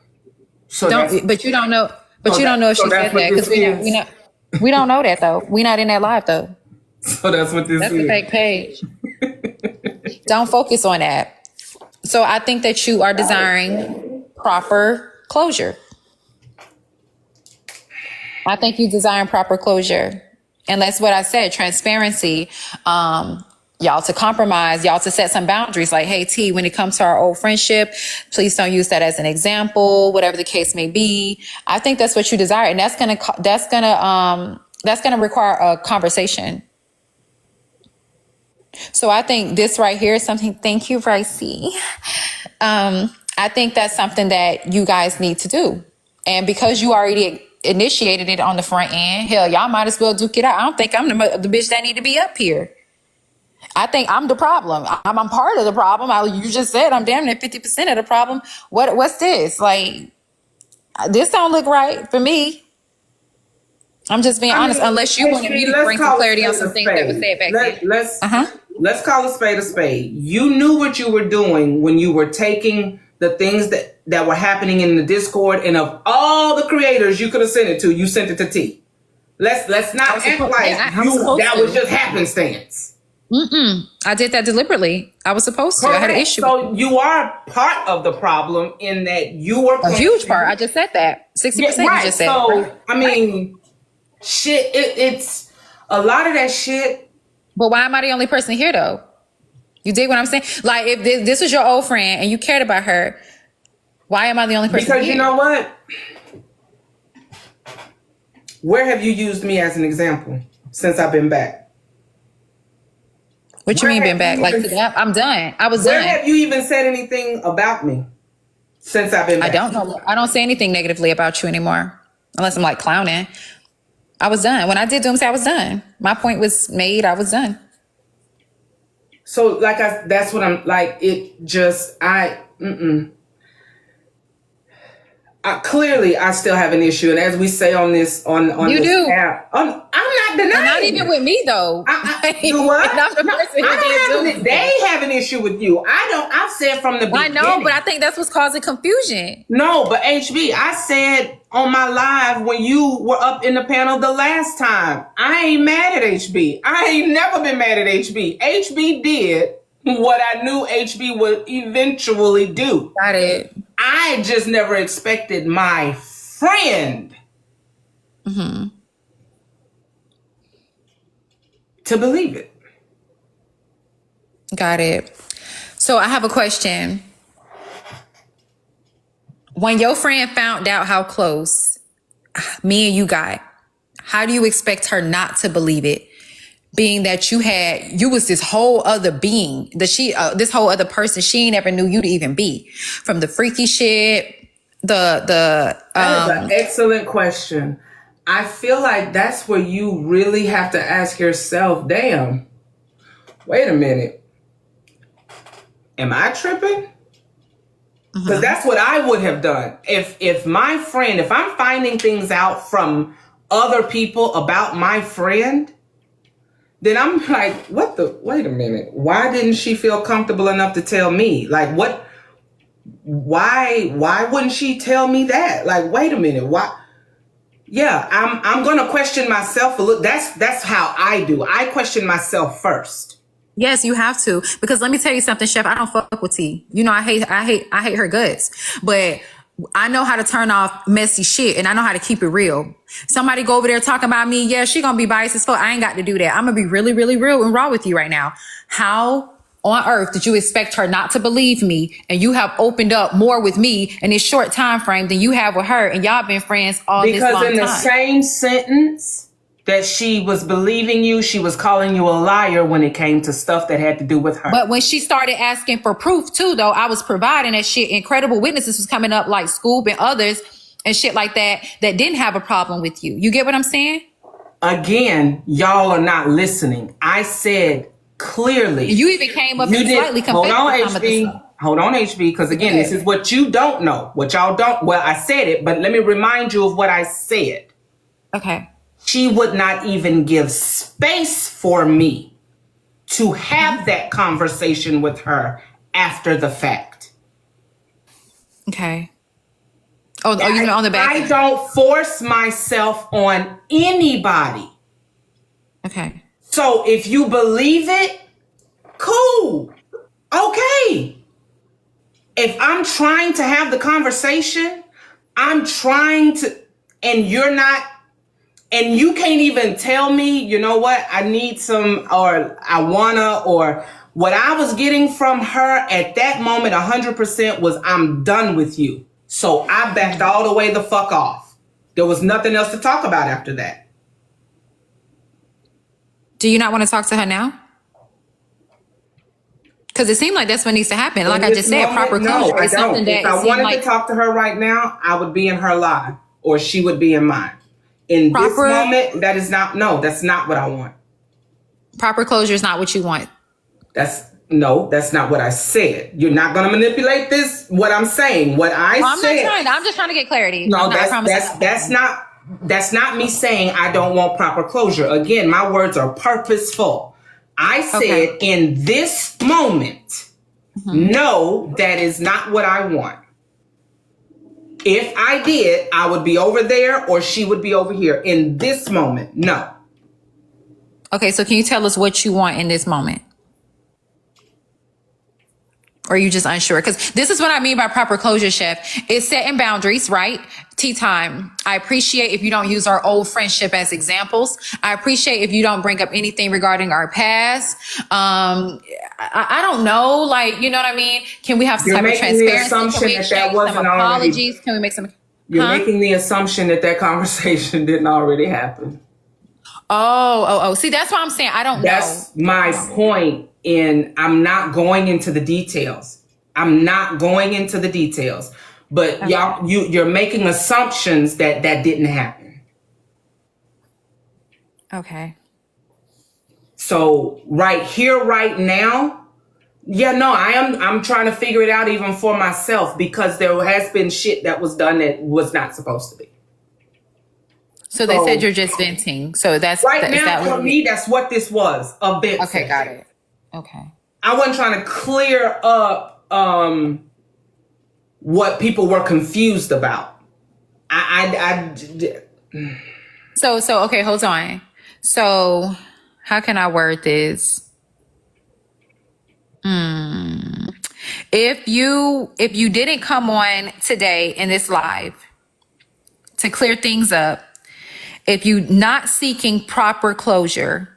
So But you don't know if she said that because we don't know that though. We're not in that live though. So that's what this That's is. the fake page. Don't focus on that. So I think that you are desiring proper closure. I think you desire proper closure. And that's what I said, transparency. Y'all to compromise, y'all to set some boundaries like, hey, T, when it comes to our old friendship, please don't use that as an example, whatever the case may be. I think that's what you desire. And that's going to require a conversation. So I think this right here is something, thank you, Ricey. I think that's something that you guys need to do. And because you already initiated it on the front end, hell, y'all might as well duke it out. I don't think I'm the bitch that need to be up here. I think I'm the problem. I'm part of the problem. You just said I'm damn near 50% of the problem. What's this? Like, this don't look right for me. I'm just being honest. Unless you want me to bring some clarity on some things that was said back then. Let's call a spade a spade. You knew what you were doing when you were taking the things that were happening in the Discord, and of all the creators you could have sent it to, you sent it to T. Let's not act like that was just happenstance. I did that deliberately. I was supposed to. Correct. I had an issue. So you are part of the problem in that you were a huge part. I just said that 60%. Yeah, right. You just said. So right. I mean, shit. It's a lot of that shit. But why am I the only person here though? You dig what I'm saying? Like, if this was your old friend and you cared about her, why am I the only person Because here? you know what? Where have you used me as an example since I've been back? What you mean been back? Like, I'm done. I was done. Where have you even said anything about me since I've been back? I don't know. I don't say anything negatively about you anymore. Unless I'm like clowning. I was done. When I did Doomsday, I was done. My point was made. I was done. So that's what I'm like. Clearly, I still have an issue, and as we say on this you this do. app, I'm not denying. Not even with me though. You know what? I'm the person who did they have an issue with you. I don't. I've said from the beginning. I know, but I think that's what's causing confusion. No, but HB, I said on my live when you were up in the panel the last time, I ain't mad at HB. I ain't never been mad at HB. HB did what I knew HB would eventually do. Got it. I just never expected my friend to believe it. Got it. So I have a question. When your friend found out how close me and you got, how do you expect her not to believe it? Being that you was this whole other being, this whole other person she never knew you to even be. From the freaky shit, That is an excellent question. I feel like that's where you really have to ask yourself, damn, wait a minute. Am I tripping? Because that's what I would have done. If my friend, if I'm finding things out from other people about my friend, then I'm like, wait a minute. Why didn't she feel comfortable enough to tell me? Like, why wouldn't she tell me that? Like, wait a minute. Why? Yeah, I'm going to question myself a little. That's how I do. I question myself first. Yes, you have to. Because let me tell you something, Chef. I don't fuck with T. You know, I hate her guts. But I know how to turn off messy shit, and I know how to keep it real. Somebody go over there talking about me, yeah, she gonna be biased as fuck. I ain't got to do that. I'm gonna be really, really real and raw with you right now. How on earth did you expect her not to believe me, and you have opened up more with me in this short time frame than you have with her, and y'all been friends all this long time? Because in the same sentence that she was believing you, she was calling you a liar when it came to stuff that had to do with her. But when she started asking for proof too, though, I was providing that shit. Incredible witnesses was coming up like Scoob and others and shit like that didn't have a problem with you. You get what I'm saying? Again, y'all are not listening. I said clearly. You even came up You and did. slightly Hold confessed on, to some of this HB. stuff. Hold on, HB, because again, this is what you don't know. What y'all don't. Well, I said it, but let me remind you of what I said. Okay. She would not even give space for me to have that conversation with her after the fact. Okay. Oh, you mean on the back I end? don't force myself on anybody. Okay. So if you believe it, cool. Okay. If I'm trying to have the conversation, I'm trying to, and you're not, and you can't even tell me, you know what, I need some, or I wanna, or what I was getting from her at that moment, 100% was, I'm done with you. So I backed all the way the fuck off. There was nothing else to talk about after that. Do you not want to talk to her now? Because it seemed like that's what needs to happen. Like In I this just said, moment, proper no, closure I is something don't. If that it I seemed wanted like to talk to her right now, I would be in her live, or she would be in mine. In this proper moment, that is not, no, that's not what I want. proper closure is not what you want. That's not what I said. You're not going to manipulate this. What I'm saying, what I Well, I'm said. not trying. I'm just trying to get clarity. No, I promise. that's not me saying I don't want proper closure. Again, my words are purposeful. I said in this moment, no, that is not what I want. If I did, I would be over there or she would be over here. In this moment, no. Okay, so can you tell us what you want in this moment? Or are you just unsure? Because this is what I mean by proper closure, Chef. It's setting boundaries, right? Tea time. I appreciate if you don't use our old friendship as examples. I appreciate if you don't bring up anything regarding our past. I don't know, like, you know what I mean? Can we have some You're type of making the transparency? Can assumption we that that exchange some wasn't already. apologies? Can we make some? You're making the assumption that that conversation didn't already happen. Oh. See, that's what I'm saying. I don't know. That's my point in I'm not going into the details. But you're making assumptions that didn't happen. Okay. So right here, right now, I'm trying to figure it out even for myself because there has been shit that was done that was not supposed to be. So they said you're just venting. So that's right now for me. That's what this was, a vent. Okay, got it. Okay. I wasn't trying to clear up what people were confused about. So okay, hold on. So how can I word this? If you didn't come on today in this live to clear things up, if you not seeking proper closure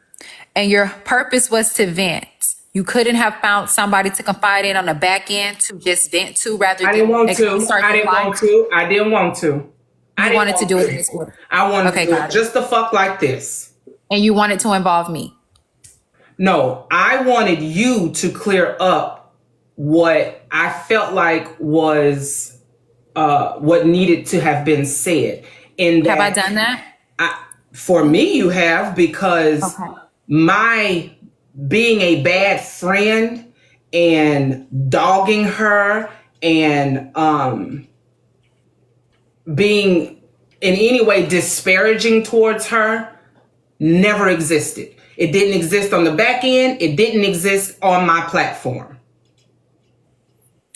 and your purpose was to vent, you couldn't have found somebody to confide in on the back end to just vent to rather than I didn't want to. I You wanted to do it in this order. I wanted to do it just the fuck like this. And you wanted to involve me. No, I wanted you to clear up what I felt like was what needed to have been said. Have I done that? For me, you have, because my being a bad friend and dogging her and being in any way disparaging towards her never existed. It didn't exist on the back end. It didn't exist on my platform.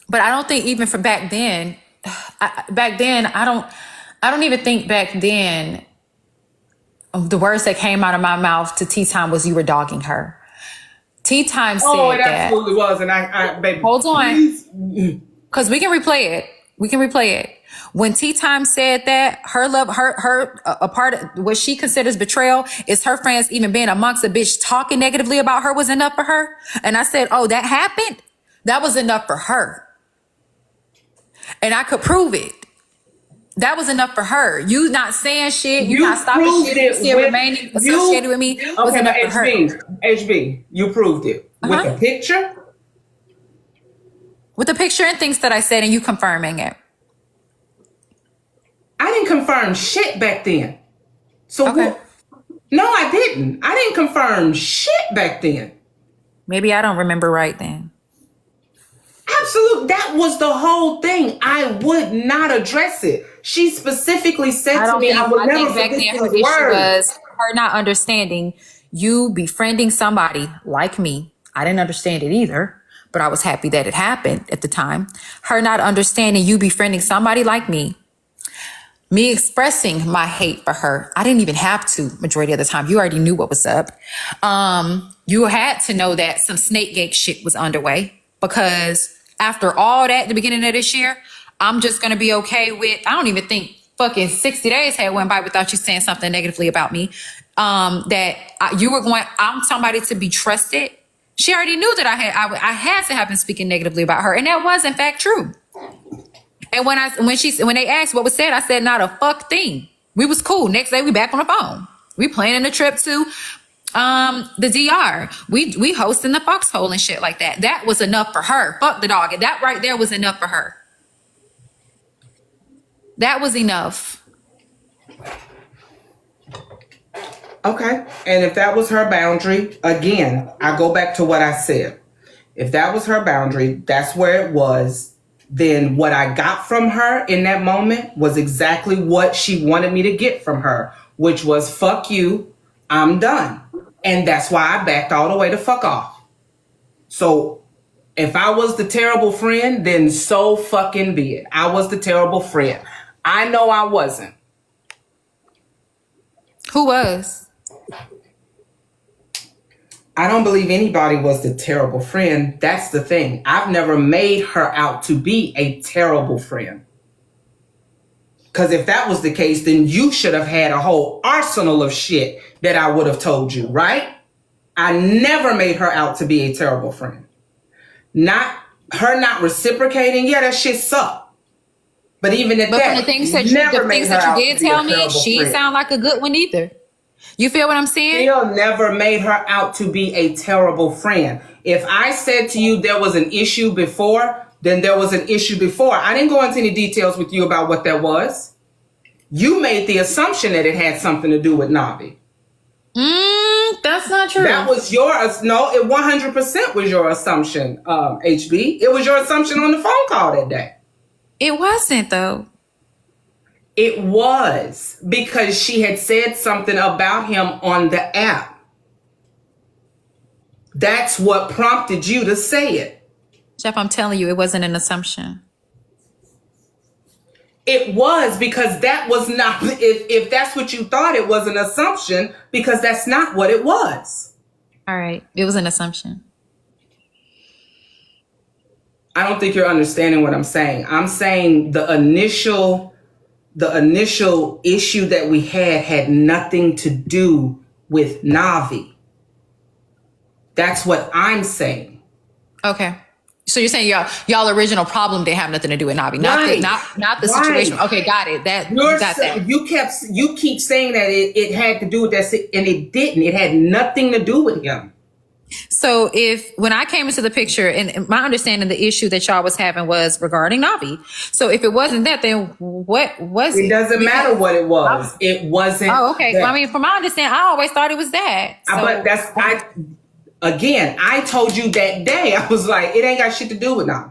But I don't think even for back then, I don't even think back then the words that came out of my mouth to Tea Time was you were dogging her. Tea Time said it absolutely was. And I baby, hold on. Because we can replay it. When Tea Time said that, a part of what she considers betrayal is her friends even being amongst a bitch talking negatively about her was enough for her. And I said, oh, that happened? That was enough for her. And I could prove it. That was enough for her. You not saying shit. You not stopping shit. You still remaining associated with me. Was enough for her. HB, you proved it. With a picture? With the picture and things that I said and you confirming it. I didn't confirm shit back then. So no, I didn't. I didn't confirm shit back then. Maybe I don't remember right then. Absolutely. That was the whole thing. I would not address it. She specifically said to me, I will never back forget then her these issue words. was her not understanding you befriending somebody like me. I didn't understand it either, but I was happy that it happened at the time. Her not understanding you befriending somebody like me expressing my hate for her. I didn't even have to majority of the time. You already knew what was up. You had to know that some snake gate shit was underway, because after all that, the beginning of this year, I'm just going to be okay with, I don't even think fucking 60 days had went by without you saying something negatively about me. You were going, I'm somebody to be trusted. She already knew that I had to have been speaking negatively about her. And that was in fact true. And when they asked what was said, I said not a fuck thing. We was cool. Next day we back on the phone. We planning a trip to the DR. We hosting the foxhole and shit like that. That was enough for her. Fuck the dog. That right there was enough for her. That was enough. Okay. And if that was her boundary, again, I go back to what I said. If that was her boundary, that's where it was. Then what I got from her in that moment was exactly what she wanted me to get from her, which was, fuck you, I'm done. And that's why I backed all the way to fuck off. So if I was the terrible friend, then so fucking be it. I was the terrible friend. I know I wasn't. Who was? I don't believe anybody was the terrible friend. That's the thing. I've never made her out to be a terrible friend. Because if that was the case, then you should have had a whole arsenal of shit that I would have told you, right? I never made her out to be a terrible friend. Not reciprocating. Yeah, that shit sucked. But even at that, from the things that you did tell me, she didn't sound like a good one either. You feel what I'm saying? Still never made her out to be a terrible friend. If I said to you there was an issue before, then there was an issue before. I didn't go into any details with you about what that was. You made the assumption that it had something to do with Navi. That's not true. That was no, it 100% was your assumption, HB. It was your assumption on the phone call that day. It wasn't, though. It was, because she had said something about him on the app. That's what prompted you to say it. Chef, I'm telling you, it wasn't an assumption. It was, because that was not, if that's what you thought, it was an assumption, because that's not what it was. All right. It was an assumption. I don't think you're understanding what I'm saying. I'm saying the initial issue that we had nothing to do with Navi. That's what I'm saying. Okay. So you're saying y'all original problem didn't have nothing to do with Navi, not the situation. Okay, got it. That. You keep saying that it had to do with that, and it didn't. It had nothing to do with him. So when I came into the picture, and my understanding, the issue that y'all was having was regarding Navi. So if it wasn't that, then what was it? It doesn't matter what it was. It wasn't. Oh, okay. Well, I mean, from my understanding, I always thought it was that. So, but I told you that day, I was like, it ain't got shit to do with Navi.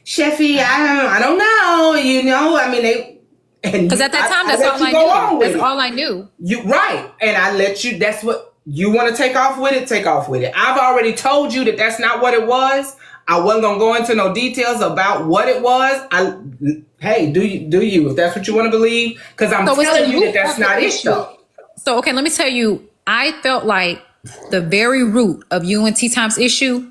Chefy, I don't know. You know, I mean, because at that time, that's all I knew. That's all I knew. You right, and I let you. That's what. You want to take off with it? Take off with it. I've already told you that that's not what it was. I wasn't going to go into no details about what it was. Hey, do you, if that's what you want to believe? Because I'm telling you that that's not it, though. So, okay, let me tell you, I felt like the very root of you and Tea Time's issue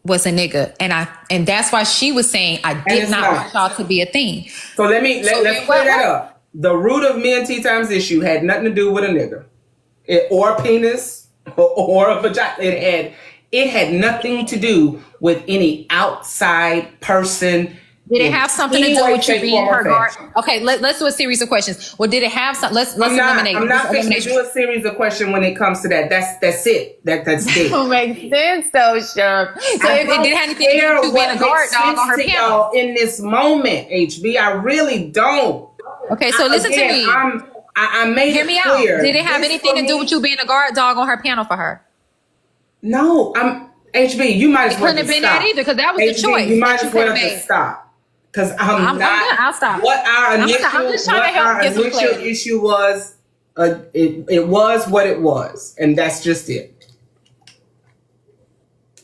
was a nigga. And that's why she was saying, I did not want y'all to be a thing. So let's clear that up. The root of me and Tea Time's issue had nothing to do with a nigga. Or a penis, or a vagina. It had nothing to do with any outside person. Did it have something to do with you being her guard? Okay, let's do a series of questions. Well, did it have something? Let's eliminate. I'm not going to do a series of questions when it comes to that. That's it. That's it. That makes sense, though, Chef. So if it did have anything to do with being a guard dog on her panel in this moment, HB, I really don't. Okay, so listen to me. I made Hear me clear. Out. Did it have anything to do with you being a guard dog on her panel for her? No, HB, you might as It well couldn't have just been that stop. either because that was the HB, choice you might that you as could well have just made. stop. Because I'm done. I'll stop. What our I'm initial, just trying to help get some clarity. issue was, it was what it was, and that's just it.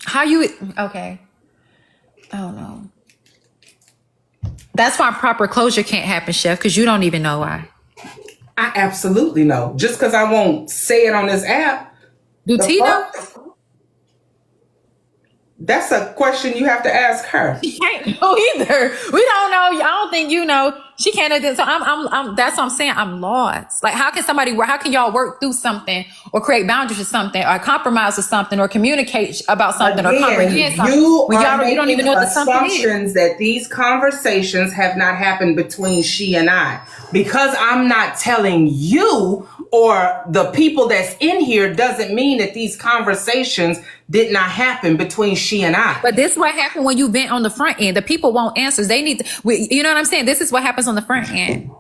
How you? Okay. I don't know. That's why proper closure can't happen, Chef, because you don't even know why. I absolutely know. Just because I won't say it on this app. Do The T know? fuck? That's a question you have to ask her. She can't know either. We don't know. I don't think you know. She can't know. So I'm. That's what I'm saying. I'm lost. Like, how can y'all work through something or create boundaries or something or compromise with something or communicate about something or comprehend something? You When are you don't even know what the something is. assumptions that these conversations have not happened between she and I. Because I'm not telling you or the people that's in here doesn't mean that these conversations did not happen between she and I. But this is what happened when you vent on the front end. The people want answers. They need to, you know what I'm saying? This is what happens on the front end.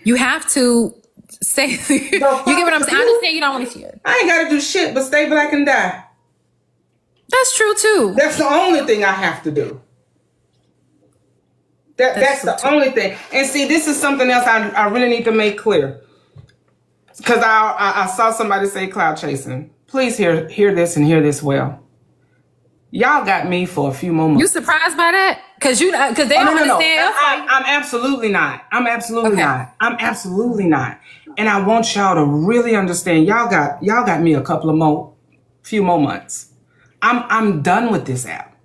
You have to say, you get what I'm saying? I understand you don't want to hear. I ain't got to do shit but stay black and die. That's true too. That's the only thing I have to do. That's the only thing. And see, this is something else I really need to make clear. Because I saw somebody say cloud chasing. Please hear this and hear this well. Y'all got me for a few more months. You surprised by that? Because they don't understand. I'm absolutely not. I'm absolutely not. And I want y'all to really understand. Y'all got me a few more months. I'm done with this app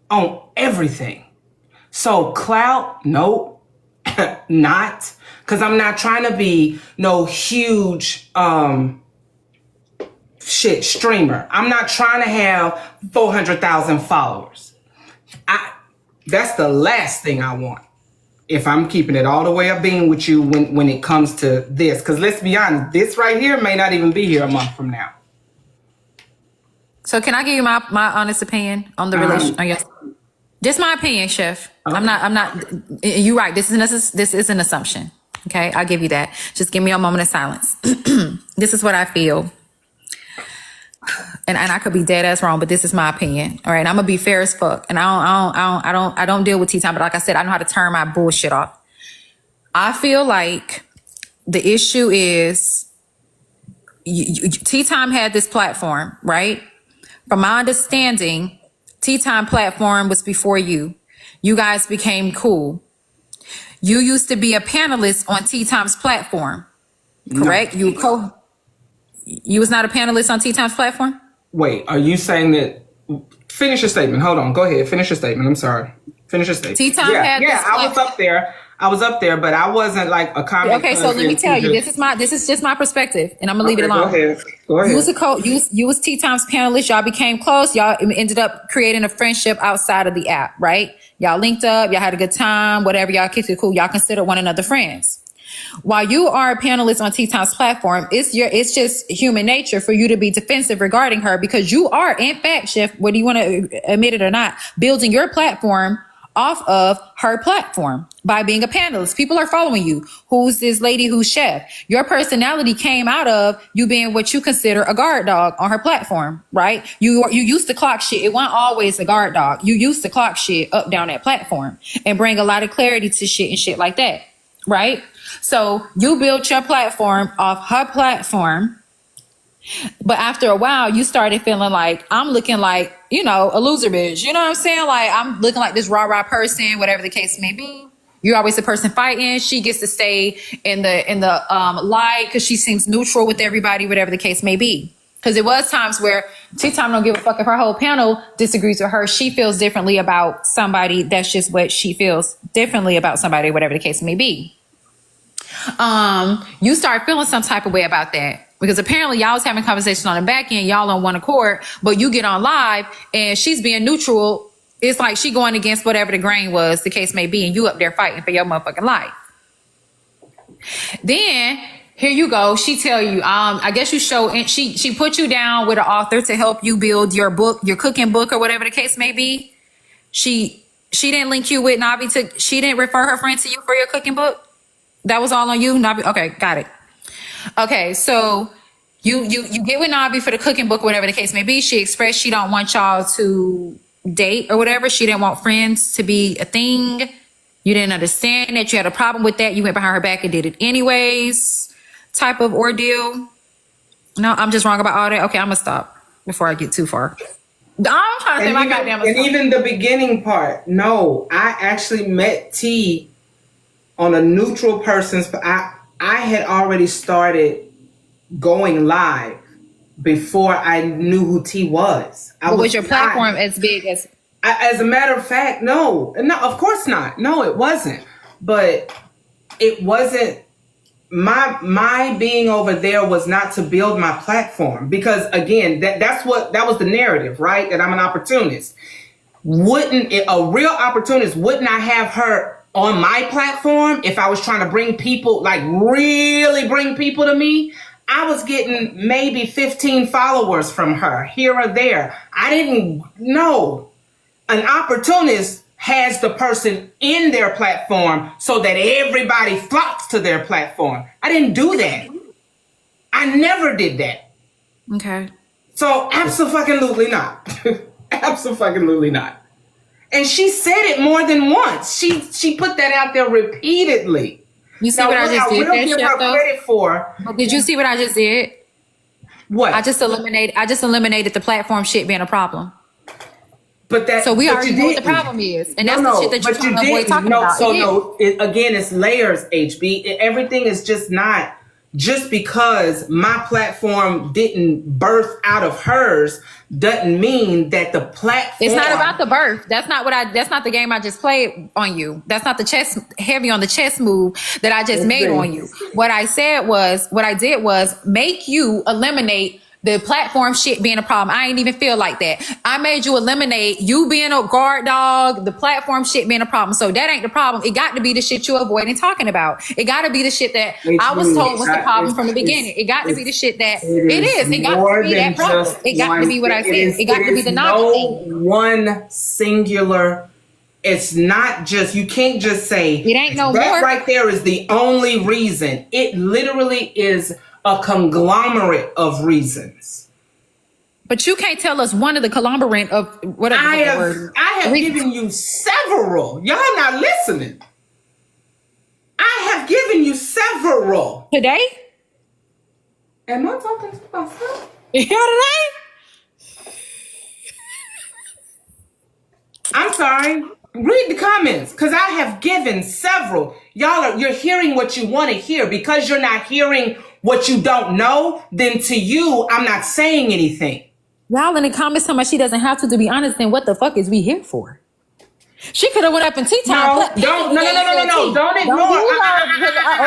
on everything. So clout, nope, not. Because I'm not trying to be no huge streamer. I'm not trying to have 400,000 followers. That's the last thing I want. If I'm keeping it all the way up being with you when it comes to this. Because let's be honest, this right here may not even be here a month from now. So can I give you my honest opinion on the relation? I guess just my opinion, Chef. Okay. I'm not. You're right. This is an assumption. Okay, I'll give you that. Just give me a moment of silence. This is what I feel. And I could be dead ass wrong, but this is my opinion. All right. And I'm gonna be fair as fuck. And I don't deal with tea time, but like I said, I know how to turn my bullshit off. I feel like the issue is Tea Time had this platform, right? From my understanding, Tea Time platform was before you. You guys became cool. You used to be a panelist on Tea Time's platform, correct? No. You was not a panelist on Tea Time's platform? Wait, are you saying that? Finish your statement. Hold on. Go ahead. Finish your statement. I'm sorry. Finish your statement. Tea Time had this I was up there, but I wasn't like a comment. Okay, so let me tell you, this is just my perspective, and I'm gonna leave it alone. Go ahead. You was Tea Time's panelist. Y'all became close. Y'all ended up creating a friendship outside of the app, right? Y'all linked up. Y'all had a good time. Whatever. Y'all kicked it cool. Y'all consider one another friends. While you are a panelist on Tea Time's platform, it's just human nature for you to be defensive regarding her because you are, in fact, Chef, whether you want to admit it or not, building your platform off of her platform by being a panelist. People are following you. Who's this lady who's Chef? Your personality came out of you being what you consider a guard dog on her platform, right? You used to clock shit. It wasn't always a guard dog. You used to clock shit up down that platform and bring a lot of clarity to shit and shit like that, right? So you built your platform off her platform. But after a while, you started feeling like I'm looking like, a loser bitch. You know what I'm saying? Like I'm looking like this rah-rah person, whatever the case may be. You're always the person fighting. She gets to stay in the light because she seems neutral with everybody, whatever the case may be. Because it was times where Tea Time don't give a fuck if her whole panel disagrees with her. She feels differently about somebody. That's just what she feels differently about somebody, whatever the case may be. You start feeling some type of way about that because apparently y'all was having conversations on the back end, y'all on one accord, but you get on live and she's being neutral. It's like she going against whatever the grain was, the case may be, and you up there fighting for your motherfucking life. Then here you go. She tell you, I guess you show, and she put you down with an author to help you build your book, your cooking book or whatever the case may be. She didn't link you with Navi she didn't refer her friend to you for your cooking book. That was all on you? Navi? Okay, got it. Okay, so you get with Nabi for the cooking book, whatever the case may be. She expressed she don't want y'all to date or whatever. She didn't want friends to be a thing. You didn't understand that. You had a problem with that. You went behind her back and did it anyways. Type of ordeal. No, I'm just wrong about all that. Okay, I'm gonna stop before I get too far. I'm trying to say my goddamn. And even the beginning part. No, I actually met T on a neutral person's. I had already started going live before I knew who T was. Was your platform as big as? As a matter of fact, no, of course not. No, it wasn't. But it wasn't. My being over there was not to build my platform, because again, that was the narrative, right? That I'm an opportunist. A real opportunist wouldn't I have her on my platform if I was trying to bring people, like really bring people to me? I was getting maybe 15 followers from her here or there. I didn't know. An opportunist has the person in their platform so that everybody flocks to their platform. I didn't do that. I never did that. Okay. So absolutely not. Absolutely not. And she said it more than once. She put that out there repeatedly. You see what I just did? I will give her credit for. Did you see what I just did? What? I just eliminated the platform shit being a problem. So we already know what the problem is, and that's the shit that you're trying to avoid talking about. Again, it's layers, HB. Everything is just not just because my platform didn't birth out of hers doesn't mean that the platform. It's not about the birth. That's not the game I just played on you. That's not the chess heavy on the chess move that I just made on you. What I did was make you eliminate the platform shit being a problem. I ain't even feel like that. I made you eliminate you being a guard dog, the platform shit being a problem. So that ain't the problem. It got to be the shit you avoiding talking about. It got to be the shit that I was told was the problem from the beginning. It got to be the shit that it is. It got to be that problem. It got to be what I said. It got to be the novel thing. One singular. It's not just, you can't just say it ain't no that more. Right there is the only reason. It literally is a conglomerate of reasons. But you can't tell us one of the conglomerate of whatever I have given you several. Y'all not listening. I have given you several. Today? Am I talking to myself? Yeah, today? I'm sorry. Read the comments, because I have given several. You're hearing what you want to hear. Because you're not hearing what you don't know, then to you, I'm not saying anything. Y'all in the comments talking about she doesn't have to be honest, then what the fuck is we here for? She could have went up in tea time. No. Don't ignore.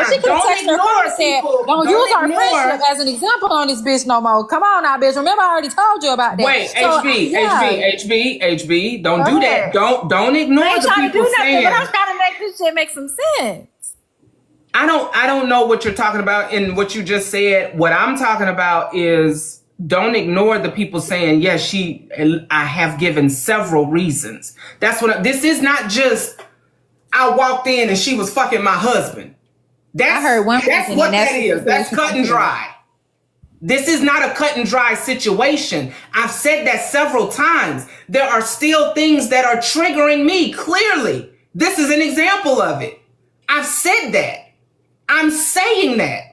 She could have texted her friend and said, don't use our friendship as an example on this bitch no more. Come on now, bitch. Remember, I already told you about that. Wait, HB, don't do that. Don't ignore the people saying. But I'm trying to make this shit make some sense. I don't know what you're talking about in what you just said. What I'm talking about is, don't ignore the people saying, yes, I have given several reasons. That's what this is not just, I walked in and she was fucking my husband. I heard one reason. That's what that is. That's cut and dry. This is not a cut and dry situation. I've said that several times. There are still things that are triggering me, clearly. This is an example of it. I've said that. I'm saying that.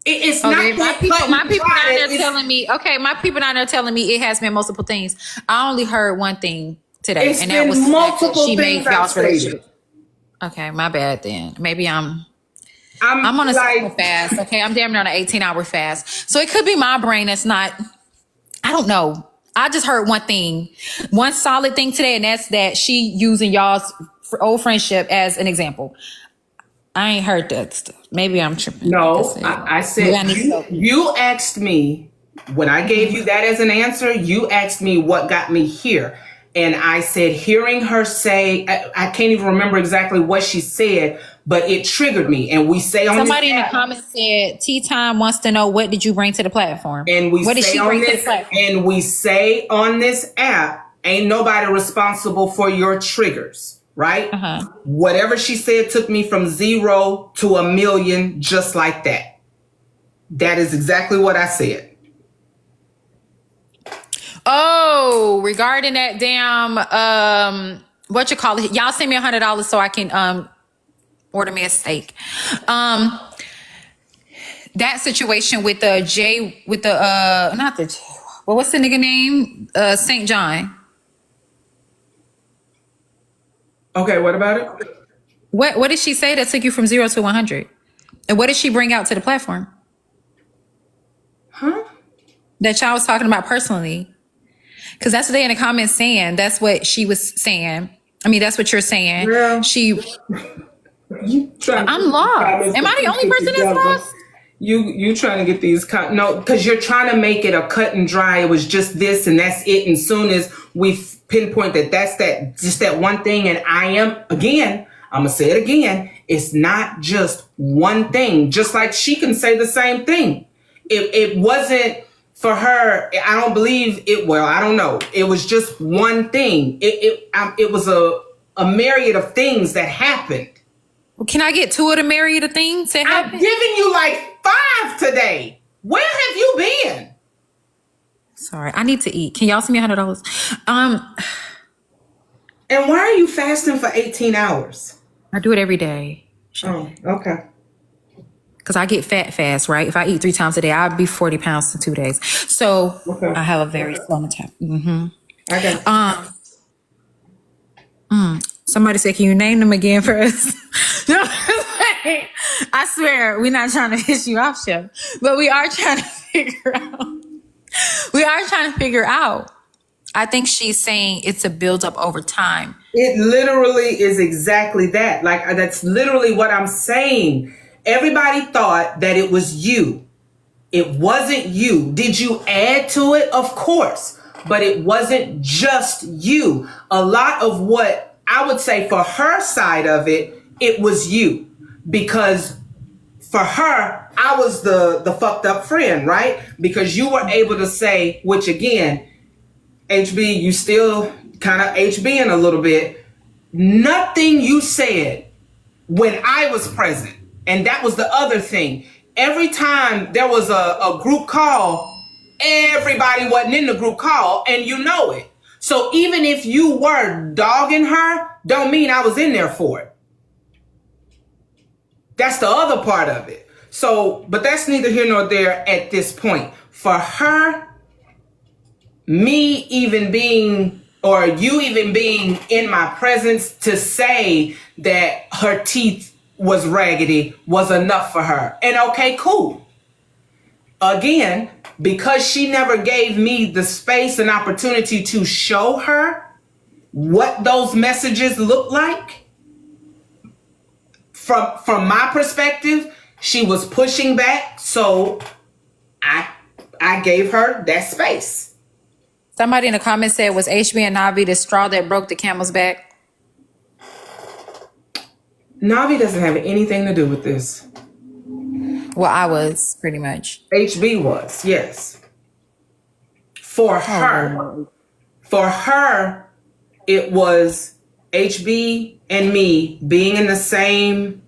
It's not my people down there telling me. Okay, my people down there telling me it has been multiple things. I only heard one thing today, and that was multiple she made y'all's relationship. Okay, my bad then. Maybe I'm on a super fast. Okay, I'm damn near on an 18-hour fast. So it could be my brain that's not. I don't know. I just heard one thing, one solid thing today, and that's that she using y'all's old friendship as an example. I ain't heard that stuff. Maybe I'm tripping. No, I said you asked me when I gave you that as an answer. You asked me what got me here, and I said hearing her say, I can't even remember exactly what she said, but it triggered me. And we say on somebody in the comments said, "Tea Time wants to know what did you bring to the platform?" And what did she bring to the platform? And we say on this app, ain't nobody responsible for your triggers. Right? Whatever she said took me from 0 to 1 million just like that. That is exactly what I said. Oh, regarding that damn what you call it? Y'all send me $100 so I can order me a steak. That situation with the J with the not the well, what's the nigga name? St. John. Okay, what about it? What did she say that took you from 0 to 100? And what did she bring out to the platform? Huh? That y'all was talking about personally. Because that's what they in the comments saying. That's what she was saying. I mean, that's what you're saying. Girl, you trying I'm lost. Am I the only person that's lost? You trying to get these no, because you're trying to make it a cut and dry. It was just this and that's it. And soon as we pinpoint that's just that one thing, and I'm gonna say it again. It's not just one thing. Just like she can say the same thing. It wasn't for her. I don't believe it. Well, I don't know. It was just one thing. It was a myriad of things that happened. Well, can I get 2 of the myriad of things that I've happened? given you like 5 today. Where have you been? Sorry, I need to eat. Can y'all send me $100? And why are you fasting for 18 hours? I do it every day. Oh, okay. Because I get fat fast, right? If I eat 3 times a day, I'll be 40 pounds in 2 days. So Okay. I have a very slow metabolism. I got Somebody said, can you name them again for us? No, I swear, we're not trying to piss you off, Chef. But we are trying to figure out. I think she's saying it's a buildup over time. It literally is exactly that. Like, that's literally what I'm saying. Everybody thought that it was you. It wasn't you. Did you add to it? Of course. But it wasn't just you. A lot of what I would say for her side of it, it was you. Because for her, I was the fucked up friend, right? Because you were able to say, which again, HB, you still kind of HBing a little bit. Nothing you said when I was present. And that was the other thing. Every time there was a group call, everybody wasn't in the group call, and you know it. So even if you were dogging her, don't mean I was in there for it. That's the other part of it. So, but that's neither here nor there at this point. For her, me even being, or you even being in my presence to say that her teeth was raggedy was enough for her. And okay, cool. Again, because she never gave me the space and opportunity to show her what those messages look like, from my perspective, she was pushing back. So I gave her that space. Somebody in the comments said, was HB and Navi the straw that broke the camel's back? Navi doesn't have anything to do with this. Well, I was, pretty much. HB was, yes. For her, it was HB and me being in the same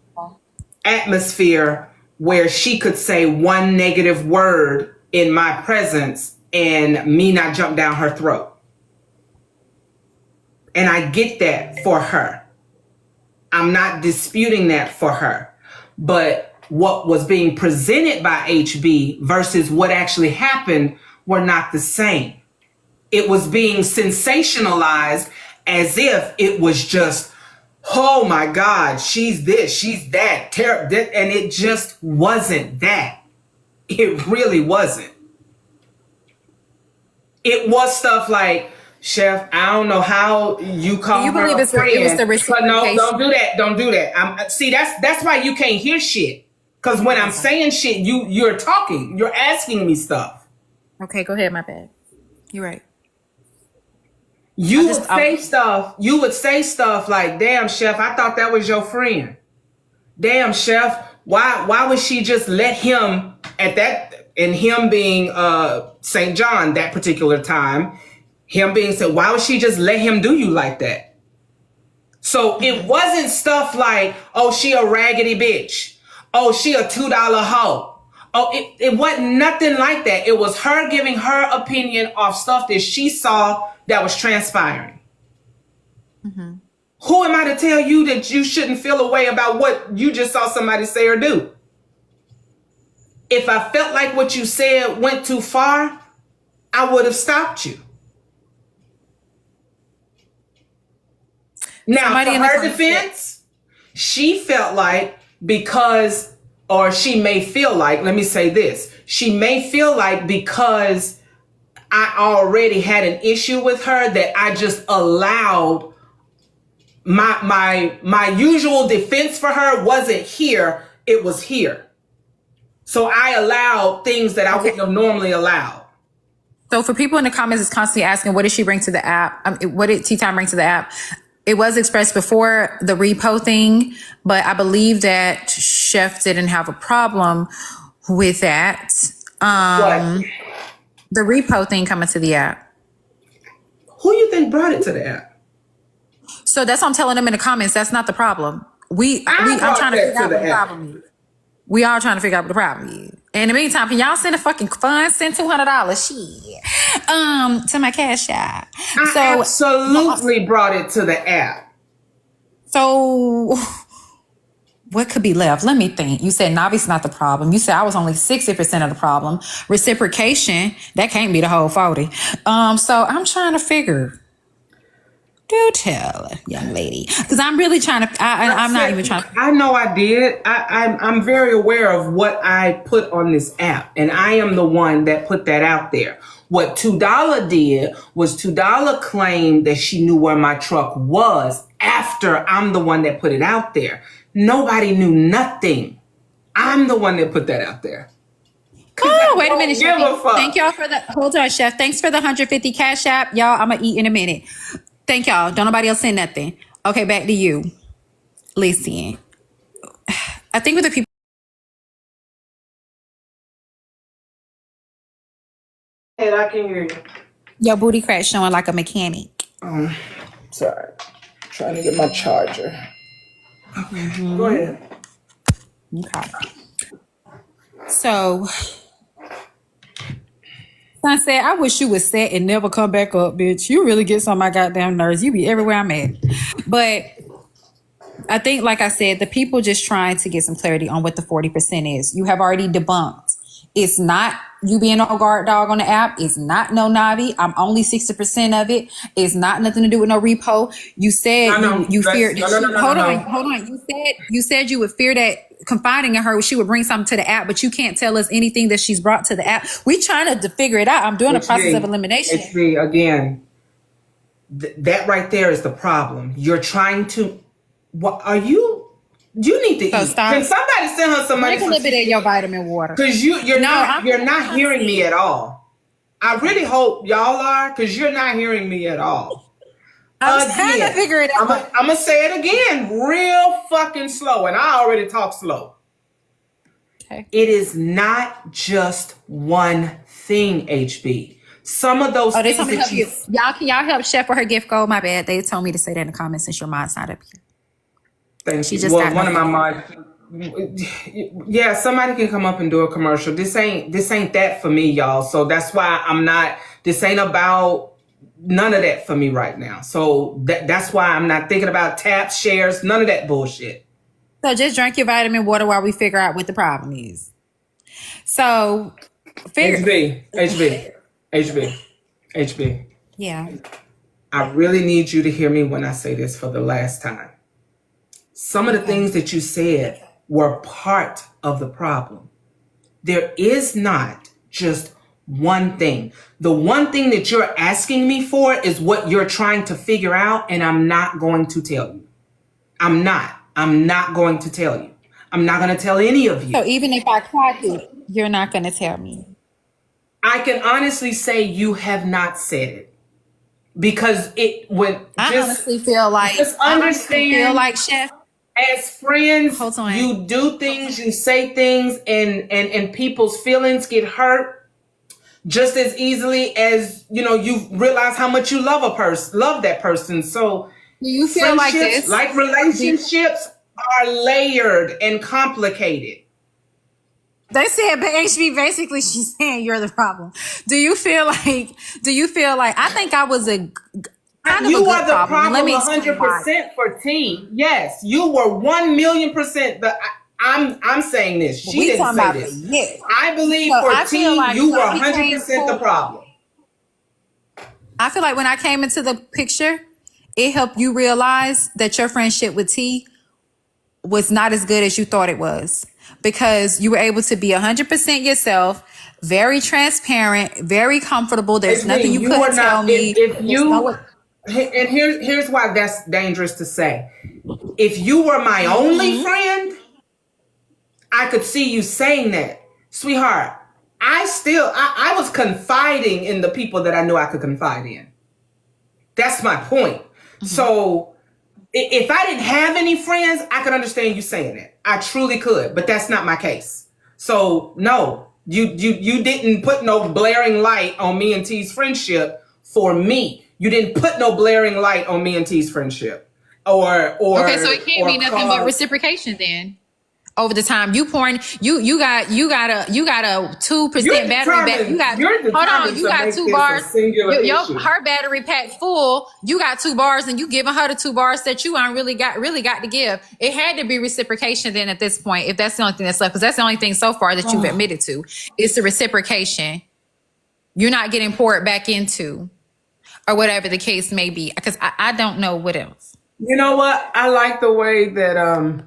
atmosphere where she could say one negative word in my presence and me not jump down her throat. And I get that for her. I'm not disputing that for her. But what was being presented by HB versus what actually happened were not the same. It was being sensationalized as if it was just, oh my God, she's this, she's that, and it just wasn't that. It really wasn't. It was stuff like, Chef, I don't know how you call You her believe a friend. it was the reciprocation? No, don't do that. Don't do that. See, that's why you can't hear shit. Because when I'm saying shit, you're talking. You're asking me stuff. Okay, go ahead. My bad. You're right. You would say stuff like, damn, Chef, I thought that was your friend. Damn, Chef, why would she just let him at that, and him being St. John that particular time, him being said, why would she just let him do you like that? So it wasn't stuff like, oh, she a raggedy bitch. Oh, she a $2 hoe. Oh, it wasn't nothing like that. It was her giving her opinion off stuff that she saw that was transpiring. Mm-hmm. Who am I to tell you that you shouldn't feel a way about what you just saw somebody say or do? If I felt like what you said went too far, I would have stopped you. Now, for her defense, she felt like because, or she may feel like, let me say this, she may feel like because I already had an issue with her that I just allowed my usual defense for her wasn't here, it was here. So I allowed things that I wouldn't have normally allowed. So for people in the comments is constantly asking, what did she bring to the app? What did Tea Time bring to the app? It was expressed before the repo thing, but I believe that Chef didn't have a problem with that. What? The repo thing coming to the app. Who you think brought it to the app? So that's what I'm telling them in the comments. That's not the problem. I'm trying to figure out what the problem is. We all trying to figure out what the problem is. In the meantime, can y'all send a fucking fund? Send $200. Shit. To my cash app. I absolutely brought it to the app. So what could be left? Let me think. You said Navi's not the problem. You said I was only 60% of the problem. Reciprocation, that can't be the whole 40. So I'm trying to figure. Do tell, young lady, because I'm really trying to. I'm not even trying to. I know I did. I'm very aware of what I put on this app, and I am the one that put that out there. What $2 did was $2 claimed that she knew where my truck was after I'm the one that put it out there. Nobody knew nothing. I'm the one that put that out there. Oh, wait a minute, Chef. Thank y'all for the. Hold on, Chef. Thanks for the 150 cash app, y'all. I'm gonna eat in a minute. Thank y'all. Don't nobody else say nothing. Okay, back to you. Listen, I think with the people. And I can hear you. Your booty crack showing like a mechanic. Sorry. Trying to get my charger. Okay. Go ahead. Okay. So, Sunset, I wish you would set and never come back up, bitch. You really get on my goddamn nerves. You be everywhere I'm at. But I think, like I said, the people just trying to get some clarity on what the 40% is. You have already debunked. It's not you being no guard dog on the app. It's not no Navi. I'm only 60% of it. It's not nothing to do with no repo. You said you feared. Hold on. You said you would fear that confiding in her, she would bring something to the app, but you can't tell us anything that she's brought to the app. We trying to figure it out. I'm doing a process of elimination. HB, again, that right there is the problem. You're trying to. What are you? You need to eat. Stop. Can somebody send her some money? Take a little bit of your vitamin water. Because you're not hearing me at all. I really hope y'all are, because you're not hearing me at all. I'm trying to figure it out. I'm going to say it again real fucking slow, and I already talk slow. Okay. It is not just one thing, HB. Some of those things that help you. Can y'all help Chef with her gift goal? My bad. They told me to say that in the comments since your mom's not up here. Thank you. Well, one of my mods. Yeah, somebody can come up and do a commercial. This ain't that for me, y'all. So that's why I'm not. This ain't about none of that for me right now. So that's why I'm not thinking about taps, shares, none of that bullshit. So just drink your vitamin water while we figure out what the problem is. So, HB. Yeah. I really need you to hear me when I say this for the last time. Some of the things that you said were part of the problem. There is not just one thing. The one thing that you're asking me for is what you're trying to figure out, and I'm not going to tell you. I'm not going to tell you. I'm not going to tell any of you. So even if I caught you, you're not going to tell me. I can honestly say you have not said it. Because honestly feel like Chef. As friends, you do things, you say things, and people's feelings get hurt just as easily as you realize how much you love that person. So do you feel like this? Like relationships are layered and complicated. They said, but HB, basically, she's saying you're the problem. Do you feel like, I think I was a kind of You a good are the problem. Let problem me explain why. 100% for T. Yes, you were 1,000,000%. I'm saying this. She We didn't talking say about the this. yes. I believe So for I feel T, like you when were I became 100% the cool, problem. I feel like when I came into the picture, it helped you realize that your friendship with T was not as good as you thought it was, because you were able to be 100% yourself, very transparent, very comfortable. There's nothing HB, you you are couldn't tell not. me. If There's no. you, and here's why that's dangerous to say. If you were my only friend, I could see you saying that, sweetheart. I was confiding in the people that I knew I could confide in. That's my point. So if I didn't have any friends, I could understand you saying that. I truly could, but that's not my case. So no, you didn't put no blaring light on me and T's friendship for me. You didn't put no blaring light on me and T's friendship, or Okay, so it can't be nothing but cause. reciprocation then. Over the time you pouring, you got a 2% battery back. You're Hold on, determined you to got make 2 this a bars. singular issue. Her battery pack full. You got 2 bars, and you giving her the 2 bars that you ain't really got to give. It had to be reciprocation then at this point, if that's the only thing that's left, because that's the only thing so far that you've admitted to. It's the reciprocation. You're not getting poured back into, or whatever the case may be. Because I don't know what else. You know what? I like the way that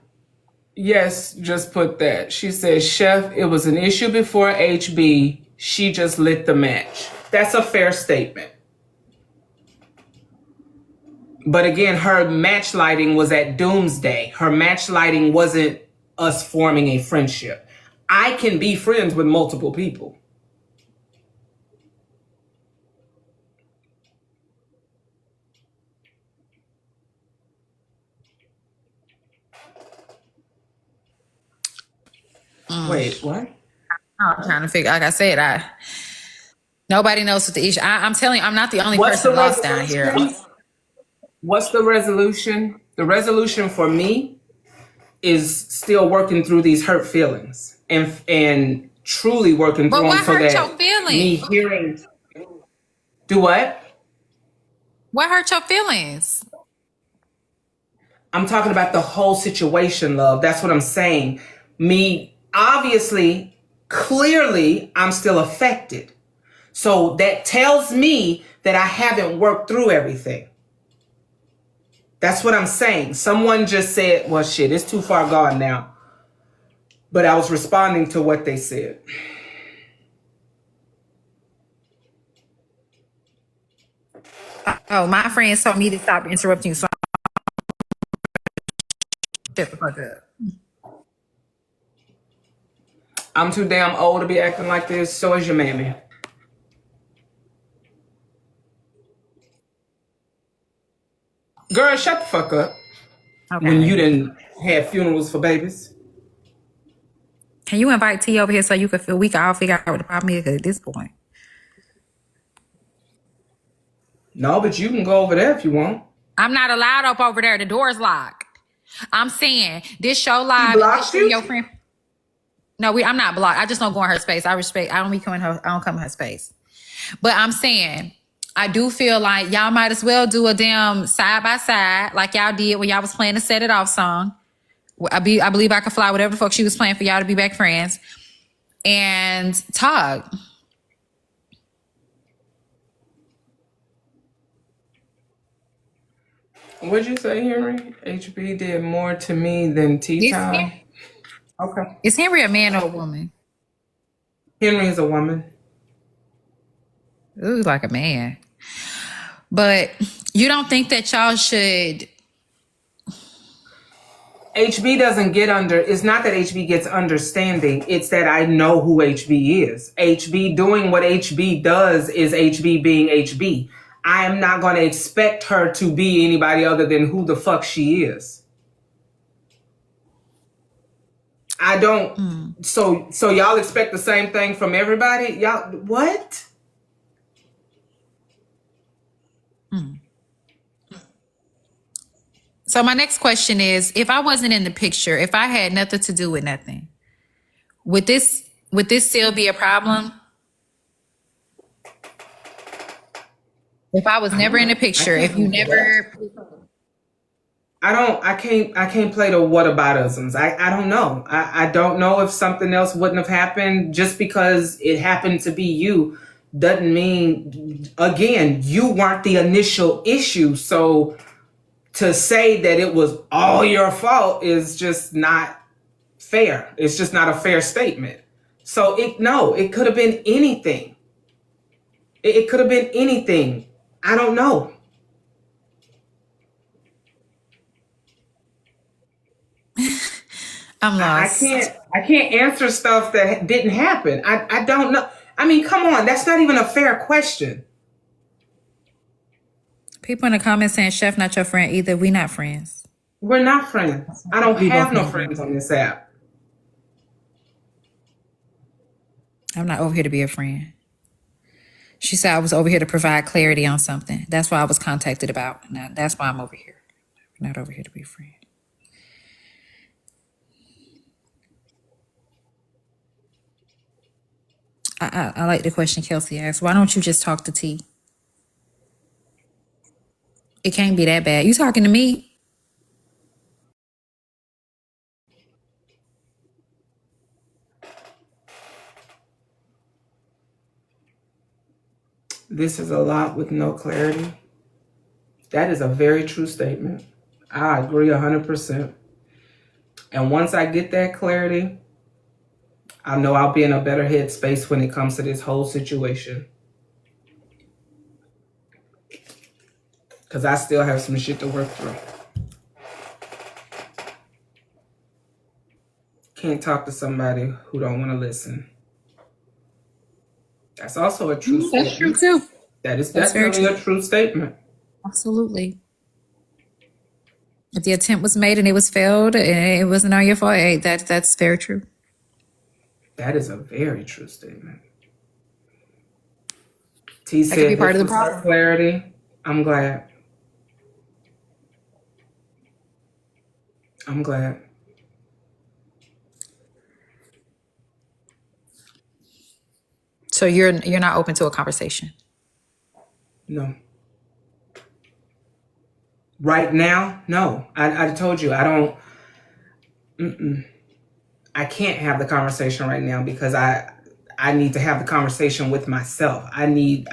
Yes, just put that. She says, Chef, it was an issue before HB. She just lit the match. That's a fair statement. But again, her match lighting was at doomsday. Her match lighting wasn't us forming a friendship. I can be friends with multiple people. Wait, what? I'm trying to figure. Like I said, nobody knows what the issue. I'm telling you, I'm not the only What's person the lost down here. resolution? What's the resolution? The resolution for me is still working through these hurt feelings and truly working But through them what so hurt your that me feelings? hearing. Do what? What hurt your feelings? I'm talking about the whole situation, love. That's what I'm saying. Me, obviously, clearly, I'm still affected. So that tells me that I haven't worked through everything. That's what I'm saying. Someone just said, well, shit, it's too far gone now. But I was responding to what they said. Oh, my friends told me to stop interrupting you, so shut the fuck up. I'm too damn old to be acting like this. So is your mammy. Girl, shut the fuck up. Okay. When you didn't have funerals for babies. Can you invite T over here so we can all figure out what the problem is at this point? No, but you can go over there if you want. I'm not allowed up over there. The door's locked. I'm saying this show live. He blocked you? Your friend. No, I'm not blocked. I just don't go in her space. I don't come in her space. But I'm saying, I do feel like y'all might as well do a damn side by side like y'all did when y'all was playing the Set It Off song. I believe I Could Fly, whatever the fuck she was playing for y'all to be back friends. And talk. What'd you say, Henry? HB did more to me than tea time. Okay. Is Henry a man or a woman? Henry is a woman. Ooh, like a man. But you don't think that y'all should... HB doesn't get under. It's not that HB gets understanding. It's that I know who HB is. HB doing what HB does is HB being HB. I am not going to expect her to be anybody other than who the fuck she is. I don't. So y'all expect the same thing from everybody? Y'all, what? So my next question is, if I wasn't in the picture, if I had nothing to do with nothing, would this Would this still be a problem if I was I don't never in the know. I picture? can't If you answer that. never, I can't play the whataboutisms. I don't know. I don't know if something else wouldn't have happened. Just because it happened to be you doesn't mean, again, you weren't the initial issue. So to say that it was all your fault is just not fair. It's just not a fair statement. So it could have been anything. It could have been anything. I don't know. I'm I lost. can't I can't answer stuff that didn't happen. I don't know. I mean, come on, that's not even a fair question. People in the comments saying Chef not your friend either. We not friends. We're not friends. I don't We both have no know that. friends on this app. I'm not over here to be a friend. She said I was over here to provide clarity on something. That's why I was contacted about. Now that's why I'm over here. I'm not over here to be a friend. I like the question Kelsey asked. Why don't you just talk to T? It can't be that bad. You talking to me? This is a lot with no clarity. That is a very true statement. I agree 100%. And once I get that clarity, I know I'll be in a better headspace when it comes to this whole situation. Because I still have some shit to work through. Can't talk to somebody who don't want to listen. That's also a true statement. That's true too. That is That's very definitely true. a true statement. Absolutely. If the attempt was made and it was failed and it wasn't on your fault, hey, that's very true. That is a very true statement. T That could be said part this of the was her problem. clarity. I'm glad. I'm glad. So you're not open to a conversation. No. Right now, no. I told you I don't. I can't have the conversation right now because I need to have the conversation with myself. I need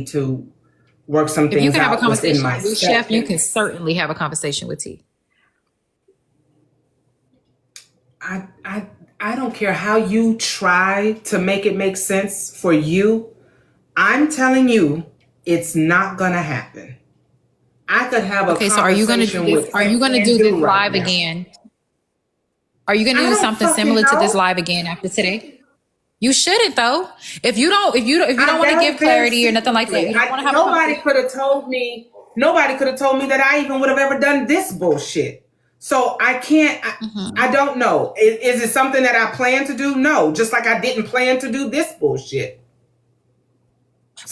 to work some If you things can have a out within conversation with myself. Chef, you can certainly have a conversation with T. I I I don't care how you try to make it make sense for you. I'm telling you, it's not gonna happen. I could have a Okay, so are you gonna do conversation this? with Are you gonna do this do right live now. again? Are you gonna I do don't something fucking similar to this know. live again after today? You shouldn't though. If you don't want to That's give very clarity or nothing like that, seriously. you don't want to have a Nobody conversation. could have told me. Nobody could have told me that I even would have ever done this bullshit. So I can't. I don't know. Is it something that I plan to do? No. Just like I didn't plan to do this bullshit.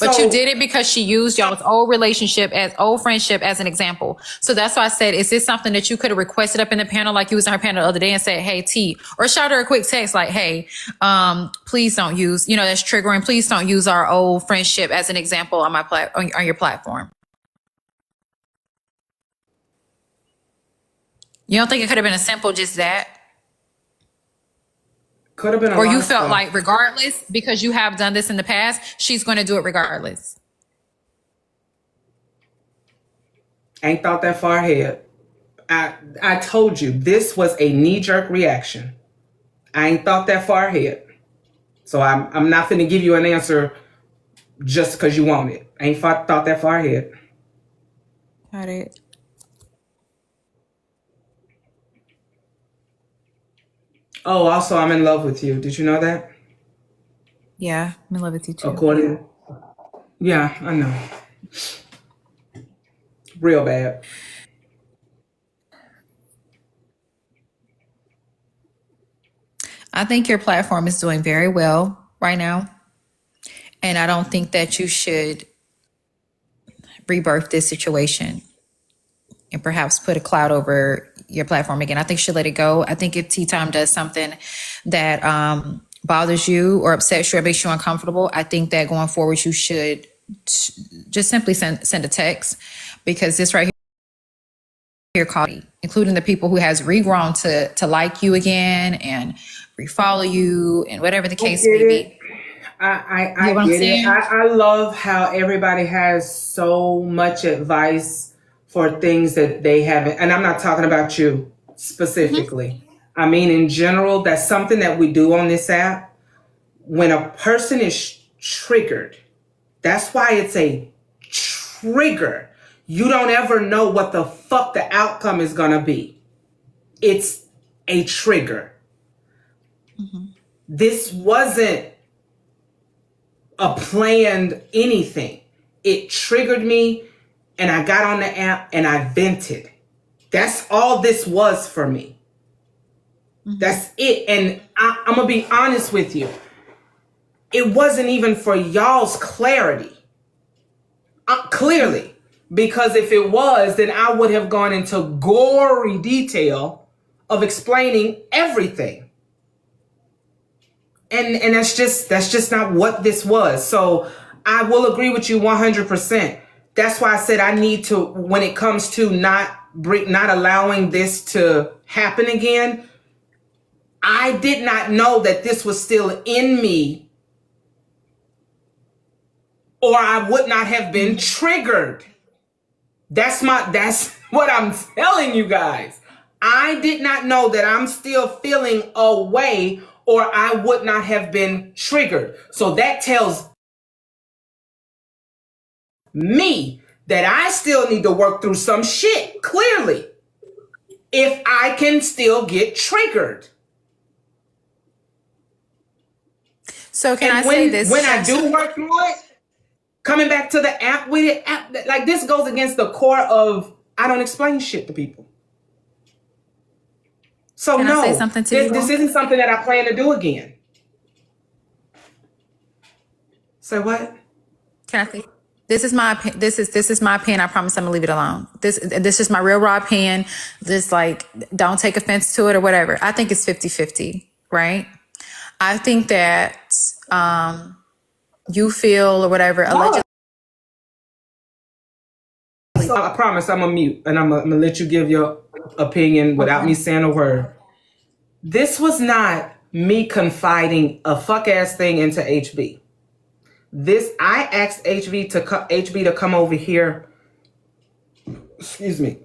But you So did it because she used y'all's old friendship as an example. So that's why I said, is this something that you could have requested up in the panel, like you was in her panel the other day and said, hey, T, or shot her a quick text like, hey, please don't use, that's triggering. Please don't use our old friendship as an example on on your platform. You don't think it could have been a simple just that? could have been a Or lot you of felt stuff. like regardless, because you have done this in the past, she's going to do it regardless. Ain't thought that far ahead. I told you this was a knee-jerk reaction. I ain't thought that far ahead. So I'm not finna give you an answer just because you want it. I ain't thought that far ahead. Got it. Oh, also I'm in love with you. Did you know that? Yeah, I'm in love with you too. According, yeah, I know. Real bad. I think your platform is doing very well right now. And I don't think that you should rebirth this situation and perhaps put a cloud over your platform again. I think you should let it go. I think if Tea Time does something that bothers you or upsets you or makes you uncomfortable, I think that going forward, you should just simply send a text, because this right here called me, including the people who has regrown to like you again and refollow you and whatever the case may be. I get it. I love how everybody has so much advice for things that they haven't. And I'm not talking about you specifically. I mean, in general, that's something that we do on this app. When a person is triggered, that's why it's a trigger. You don't ever know what the fuck the outcome is going to be. It's a trigger. This wasn't a planned anything. It triggered me and I got on the app and I vented. That's all this was for me. That's it. And I'm going to be honest with you. It wasn't even for y'all's clarity. Clearly. Because if it was, then I would have gone into gory detail of explaining everything. And that's just not what this was. So I will agree with you 100%. That's why I said I need to, when it comes to not allowing this to happen again, I did not know that this was still in me, or I would not have been triggered. That's what I'm telling you guys. I did not know that I'm still feeling a way, or I would not have been triggered. So that tells me that I still need to work through some shit, clearly, if I can still get triggered. So can I say this? When I do work through it, coming back to the app with it, like this goes against the core of I don't explain shit to people. So can I say something to you? This isn't something that I plan to do again. Say what? Can I say? This is my opinion. I promise I'm gonna leave it alone. This is my real raw opinion. Just like, don't take offense to it or whatever. I think it's 50-50, right? I think that you feel or whatever allegedly. So I promise I'm gonna mute and I'm gonna let you give your opinion without me saying a word. This was not me confiding a fuck ass thing into HB. I asked HB to come over here. Excuse me,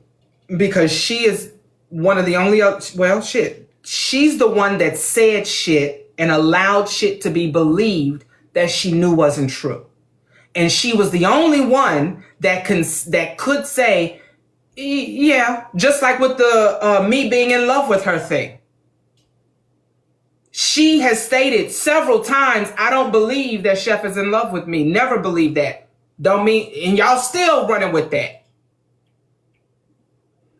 because she is one of the only she's the one that said shit and allowed shit to be believed that she knew wasn't true. And she was the only one that could say, yeah, just like with the me being in love with her thing. She has stated several times, I don't believe that Chef is in love with me. Never believe that. Don't mean, and y'all still running with that.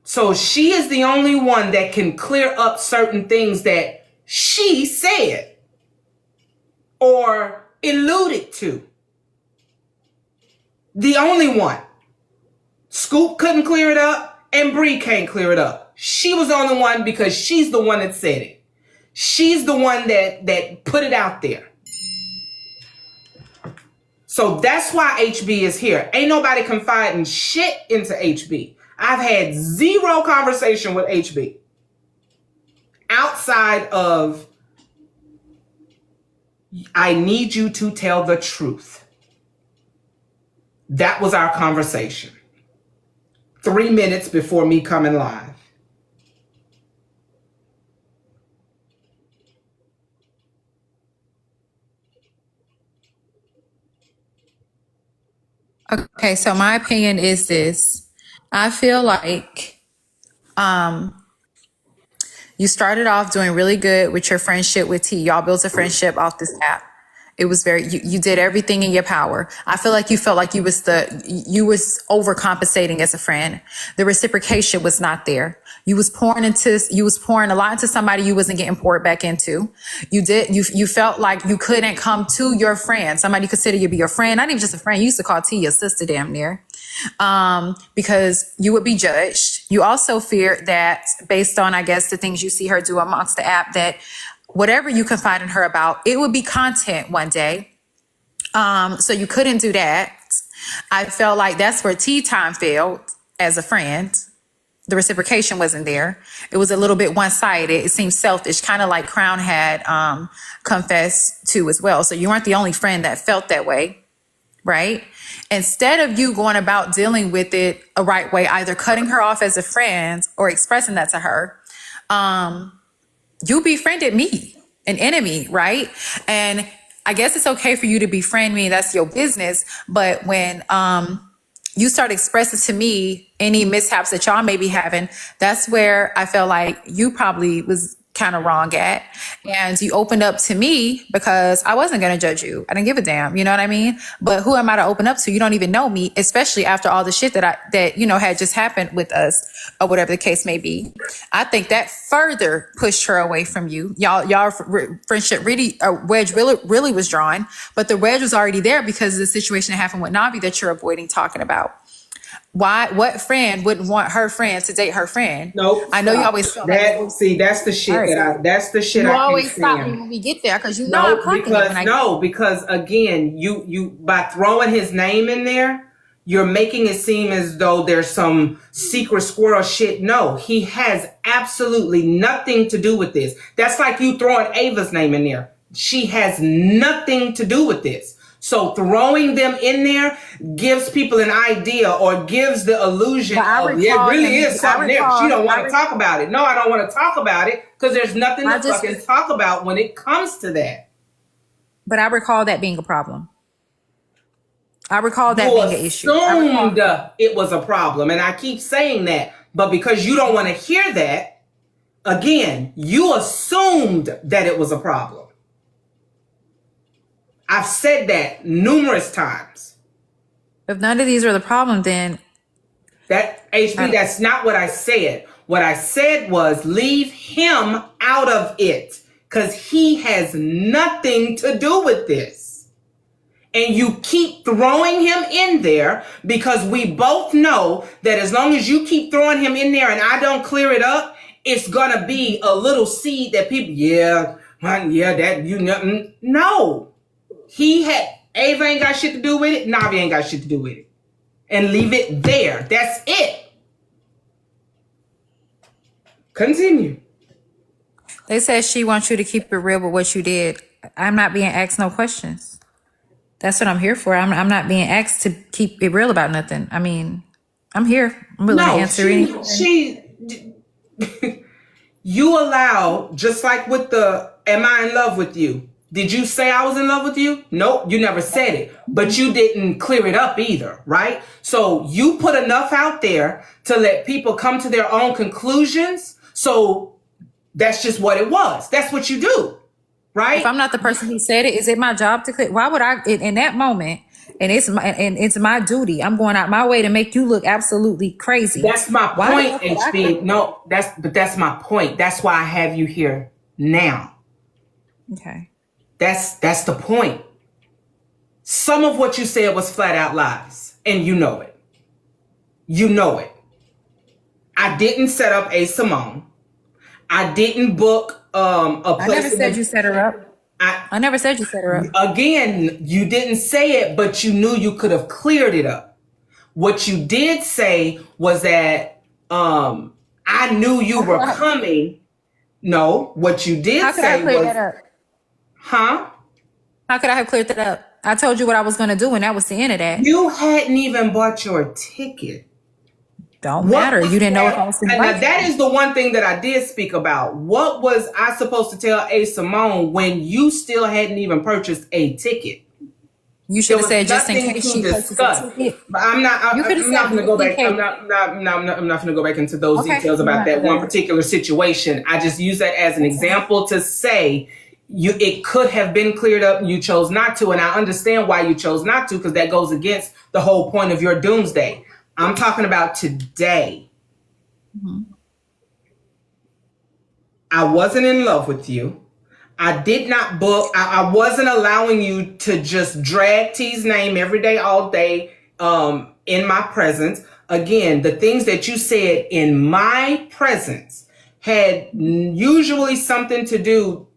So she is the only one that can clear up certain things that she said or alluded to. The only one. Scoop couldn't clear it up and Bree can't clear it up. She was the only one because she's the one that said it. She's the one that put it out there. So that's why HB is here. Ain't nobody confiding shit into HB. I've had zero conversation with HB outside of I need you to tell the truth. That was our conversation. 3 minutes before me coming live. Okay, so my opinion is this. I feel like you started off doing really good with your friendship with T. Y'all built a friendship off this app. It was you did everything in your power. I feel like you felt like you was overcompensating as a friend. The reciprocation was not there. You was pouring a lot into somebody you wasn't getting poured back into. You felt like you couldn't come to your friend. Somebody you consider you be your friend, not even just a friend. You used to call T your sister damn near. Because you would be judged. You also fear that based on, I guess, the things you see her do amongst the app, that whatever you confide in her about, it would be content one day. So you couldn't do that. I felt like that's where tea time failed as a friend. The reciprocation wasn't there. It was a little bit one-sided. It seemed selfish, kind of like Crown had confessed to as well. So you weren't the only friend that felt that way, right? Instead of you going about dealing with it a right way, either cutting her off as a friend or expressing that to her, you befriended me, an enemy, right? And I guess it's okay for you to befriend me. That's your business. But when you start expressing to me any mishaps that y'all may be having, that's where I felt like you probably was kind of wrong at. And you opened up to me because I wasn't going to judge you. I didn't give a damn. You know what I mean? But who am I to open up to? You don't even know me, especially after all the shit that had just happened with us or whatever the case may be. I think that further pushed her away from you. Y'all friendship really, wedge really was drawn, but the wedge was already there because of the situation that happened with Navi that you're avoiding talking about. Why? What friend wouldn't want her friend to date her friend? Nope. I know you always felt that. See, that's the shit right. that's the shit You I always can't stop stand. me when we get there because you know I'm clocking because again, you by throwing his name in there, you're making it seem as though there's some secret squirrel shit. No, he has absolutely nothing to do with this. That's like you throwing Ava's name in there. She has nothing to do with this. So throwing them in there gives people an idea or gives the illusion of it really is something there. She don't want to talk about it. No, I don't want to talk about it because there's nothing to fucking talk about when it comes to that. But I recall that being a problem. I recall that being an issue. Assumed it was a problem, and I keep saying that. But because you don't want to hear that, again, you assumed that it was a problem. I've said that numerous times. If none of these are the problem, then that HB, that's not what I said. What I said was leave him out of it because he has nothing to do with this. And you keep throwing him in there because we both know that as long as you keep throwing him in there and I don't clear it up, it's going to be a little seed that people, no. Ava ain't got shit to do with it. Navi ain't got shit to do with it. And leave it there. That's it. Continue. They said she wants you to keep it real with what you did. I'm not being asked no questions. That's what I'm here for. I'm not being asked to keep it real about nothing. I mean, I'm here. I'm willing to answer anything. You allow, just like with the, am I in love with you? Did you say I was in love with you? Nope, you never said it. But you didn't clear it up either, right? So you put enough out there to let people come to their own conclusions. So that's just what it was. That's what you do, right? If I'm not the person who said it, is it my job to clear? Why would I, in that moment, and it's my duty, I'm going out my way to make you look absolutely crazy. That's my point, HB. No, that's my point. That's why I have you here now. Okay. That's the point. Some of what you said was flat out lies, and you know it. You know it. I didn't set up a Simone. I didn't book a place. I never said you set her up. I never said you set her up. Again, you didn't say it, but you knew you could have cleared it up. What you did say was that I knew you were coming. No, what you did say was... that up? Huh? How could I have cleared that up? I told you what I was going to do, and that was the end of that. You hadn't even bought your ticket. Don't matter. You didn't know if I was going to buy it. That is the one thing that I did speak about. What was I supposed to tell A. Simone when you still hadn't even purchased a ticket? You should have said just in case she purchased a ticket. But I'm not going to go back. I'm not going to go back into those details about that one particular situation. I just use that as an example to say it could have been cleared up and you chose not to. And I understand why you chose not to, because that goes against the whole point of your doomsday. I'm talking about today. Mm-hmm. I wasn't in love with you. I did not book. I wasn't allowing you to just drag T's name every day, all day, in my presence. Again, the things that you said in my presence had usually something to do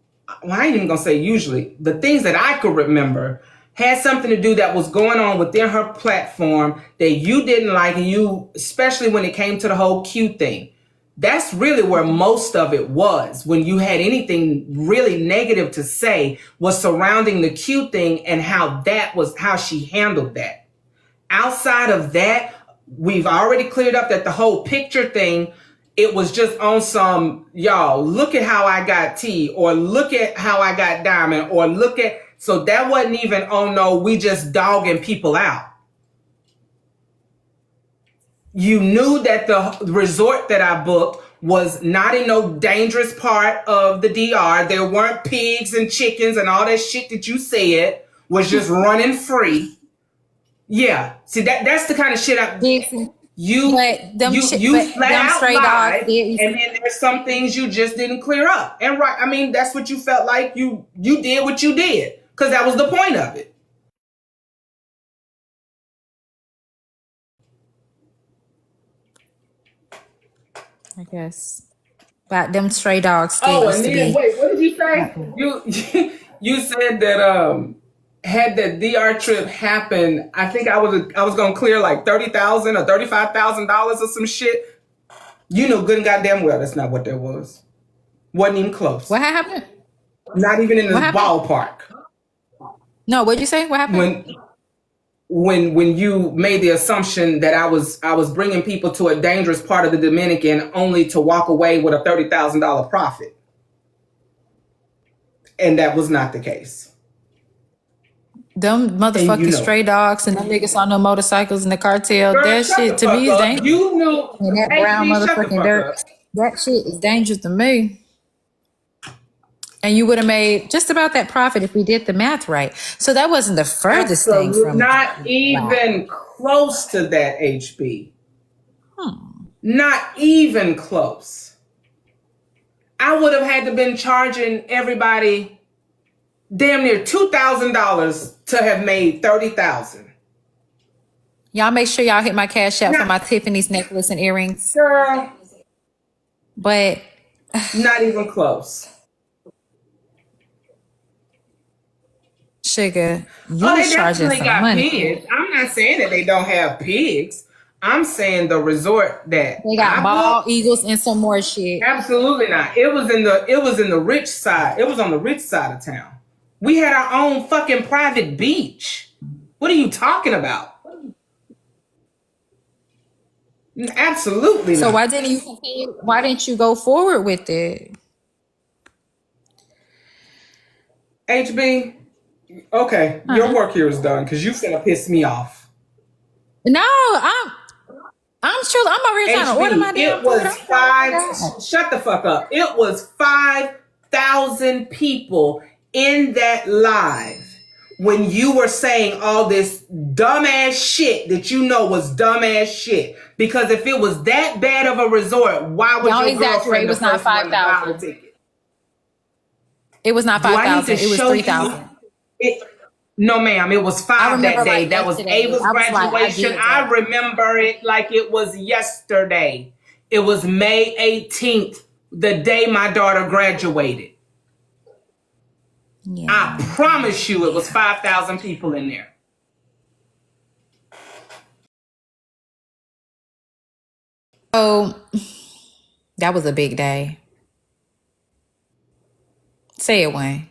well, I ain't even gonna say usually, the things that I could remember had something to do that was going on within her platform that you didn't like, and you, especially when it came to the whole Q thing. That's really where most of it was. When you had anything really negative to say, was surrounding the Q thing and how she handled that. Outside of that, we've already cleared up that the whole picture thing, it was just on some, y'all, look at how I got T, or look at how I got Diamond, or look at, so that wasn't even, oh no, we just dogging people out. You knew that the resort that I booked was not in no dangerous part of the DR. There weren't pigs and chickens and all that shit that you said was just running free. Yeah. See, that's the kind of shit you flat out stray lied, dogs did. and then there's some things you just didn't clear up. And right, I mean, that's what you felt like you did what you did, because that was the point of it. I guess. But them stray dogs still Oh, used and to then be. wait, what did you say? You said that had that DR trip happen, I think I was gonna clear like $30,000 or $35,000 or some shit. You know good and goddamn well that's not what there was. Wasn't even close. What happened? Not even in the ballpark. No, what'd you say? What happened? When you made the assumption that I was bringing people to a dangerous part of the Dominican only to walk away with a $30,000 profit, and that was not the case. Them motherfucking stray dogs and them niggas on no motorcycles in the cartel. Girl, that shit to me is dangerous. You knew. And that brown motherfucking dirt. That shit is dangerous to me. And you would have made just about that profit if we did the math right. So that wasn't the furthest thing from not even close to that, HB. Not even close. I would have had to been charging everybody damn near $2,000 to have made $30,000. Y'all make sure y'all hit my cash out for my Tiffany's necklace and earrings. Girl. But not even close. Sugar, you charging some money. Pigs. I'm not saying that they don't have pigs. I'm saying the resort that they got bald eagles and some more shit. Absolutely not. It was in the rich side. It was on the rich side of town. We had our own fucking private beach. What are you talking about? Absolutely not. So why didn't you continue? Why didn't you go forward with it? HB, okay, your work here is done because you finna piss me off. No, I'm sure I'm over here trying to order my damn It was shut the fuck up. It was 5,000 people in that live when you were saying all this dumbass shit that you know was dumbass shit. Because if it was that bad of a resort, why would your girlfriend it was not 5,000? It was not 5,000. It was 3,000. No, ma'am. It was 5 that day. That was Ava's graduation. I remember it like it was yesterday. It was May 18th, the day my daughter graduated. Yeah. I promise you it was 5,000 people in there. Oh, that was a big day. Say it, Wayne.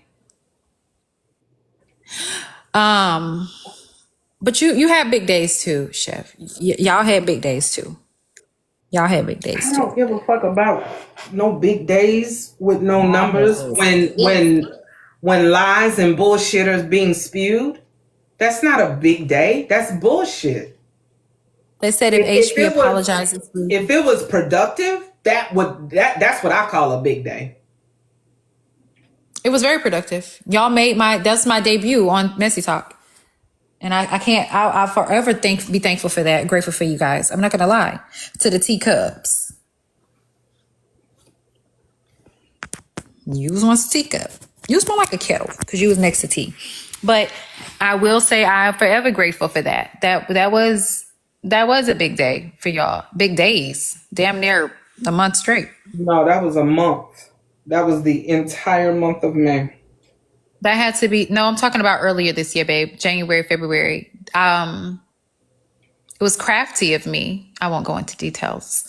But you had big days too, Chef. Y'all had big days too. Y'all had big days too. I don't give a fuck about no big days with no numbers when lies and bullshit are being spewed. That's not a big day. That's bullshit. They said if HB apologizes, if it was productive, that's what I call a big day. It was very productive. Y'all made that's my debut on Messy Talk. And I'll forever be thankful for that. Grateful for you guys. I'm not going to lie. To the teacups. You was once a teacup. You was more like a kettle because you was next to tea. But I will say I'm forever grateful for that. That was a big day for y'all. Big days. Damn near a month straight. No, that was a month. That was the entire month of May. That had to be, no, I'm talking about earlier this year, babe. January, February. It was crafty of me. I won't go into details,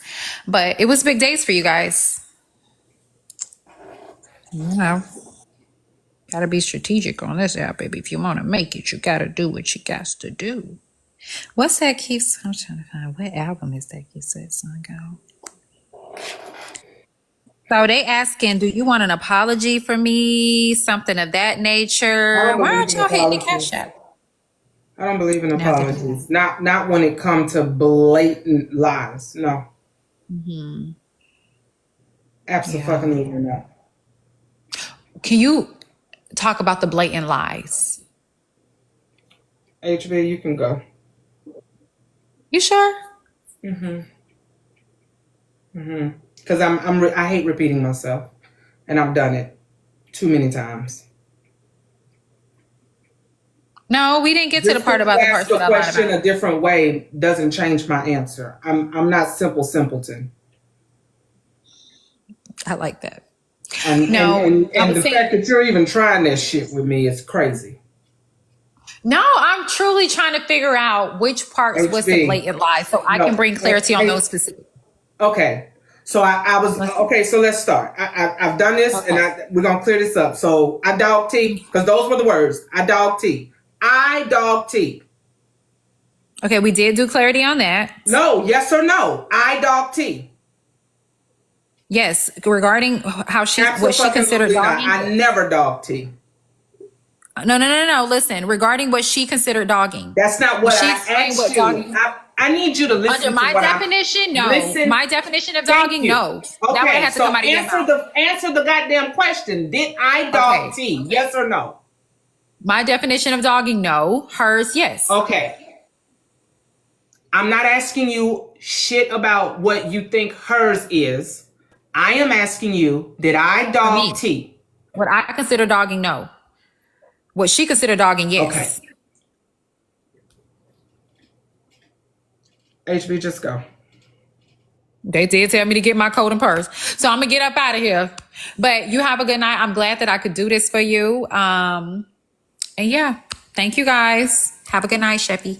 but it was big days for you guys. You know, gotta be strategic on this app, baby. If you want to make it, you gotta do what you got to do. What's that key? I'm trying to find what album is that key said song go. So they asking, do you want an apology for me? Something of that I nature. don't Why believe aren't in y'all hitting the apologies. cash app? I don't believe in Neither. apologies. Not when it comes to blatant lies. No. Mm-hmm. Absolutely Yeah. not. Can you talk about the blatant lies? HB, you can go. You sure? Because I hate repeating myself, and I've done it too many times. No, we didn't get to the Just part because about you the ask parts the that I lied question about. a different way doesn't change my answer. I'm not simpleton. I like that. And No, I and was the saying, fact that you're even trying that shit with me is crazy. no, I'm truly trying to figure out which parts was the HB. blatant lie so I can No. bring clarity on those specific. Okay. So I was Let's- okay. So let's start. I've done this, Okay. and we're gonna clear this up. So I dog T, because those were the words. I dog T. I dog T. Okay, we did do clarity on that. No, yes or no. I dog T. Yes, regarding how what she considered Absolutely not. dogging. I never dog T. No. Listen, regarding what she considered dogging. That's not what She I explained asked what you. dogging. I need you to listen Under to my what definition, no. listen. My definition of Thank dogging, you. no. That would have Okay, had to so come out of your mouth. answer the goddamn question. Did I dog Okay. T? Yes or no? My definition of dogging, no. Hers, yes. Okay. I'm not asking you shit about what you think hers is. I am asking you, did I For dog me, T? what I consider dogging, no. What she considered dogging, yes. Okay. HB, just go. They did tell me to get my coat and purse. So I'm going to get up out of here. But you have a good night. I'm glad that I could do this for you. And yeah, thank you guys. Have a good night, Chefy.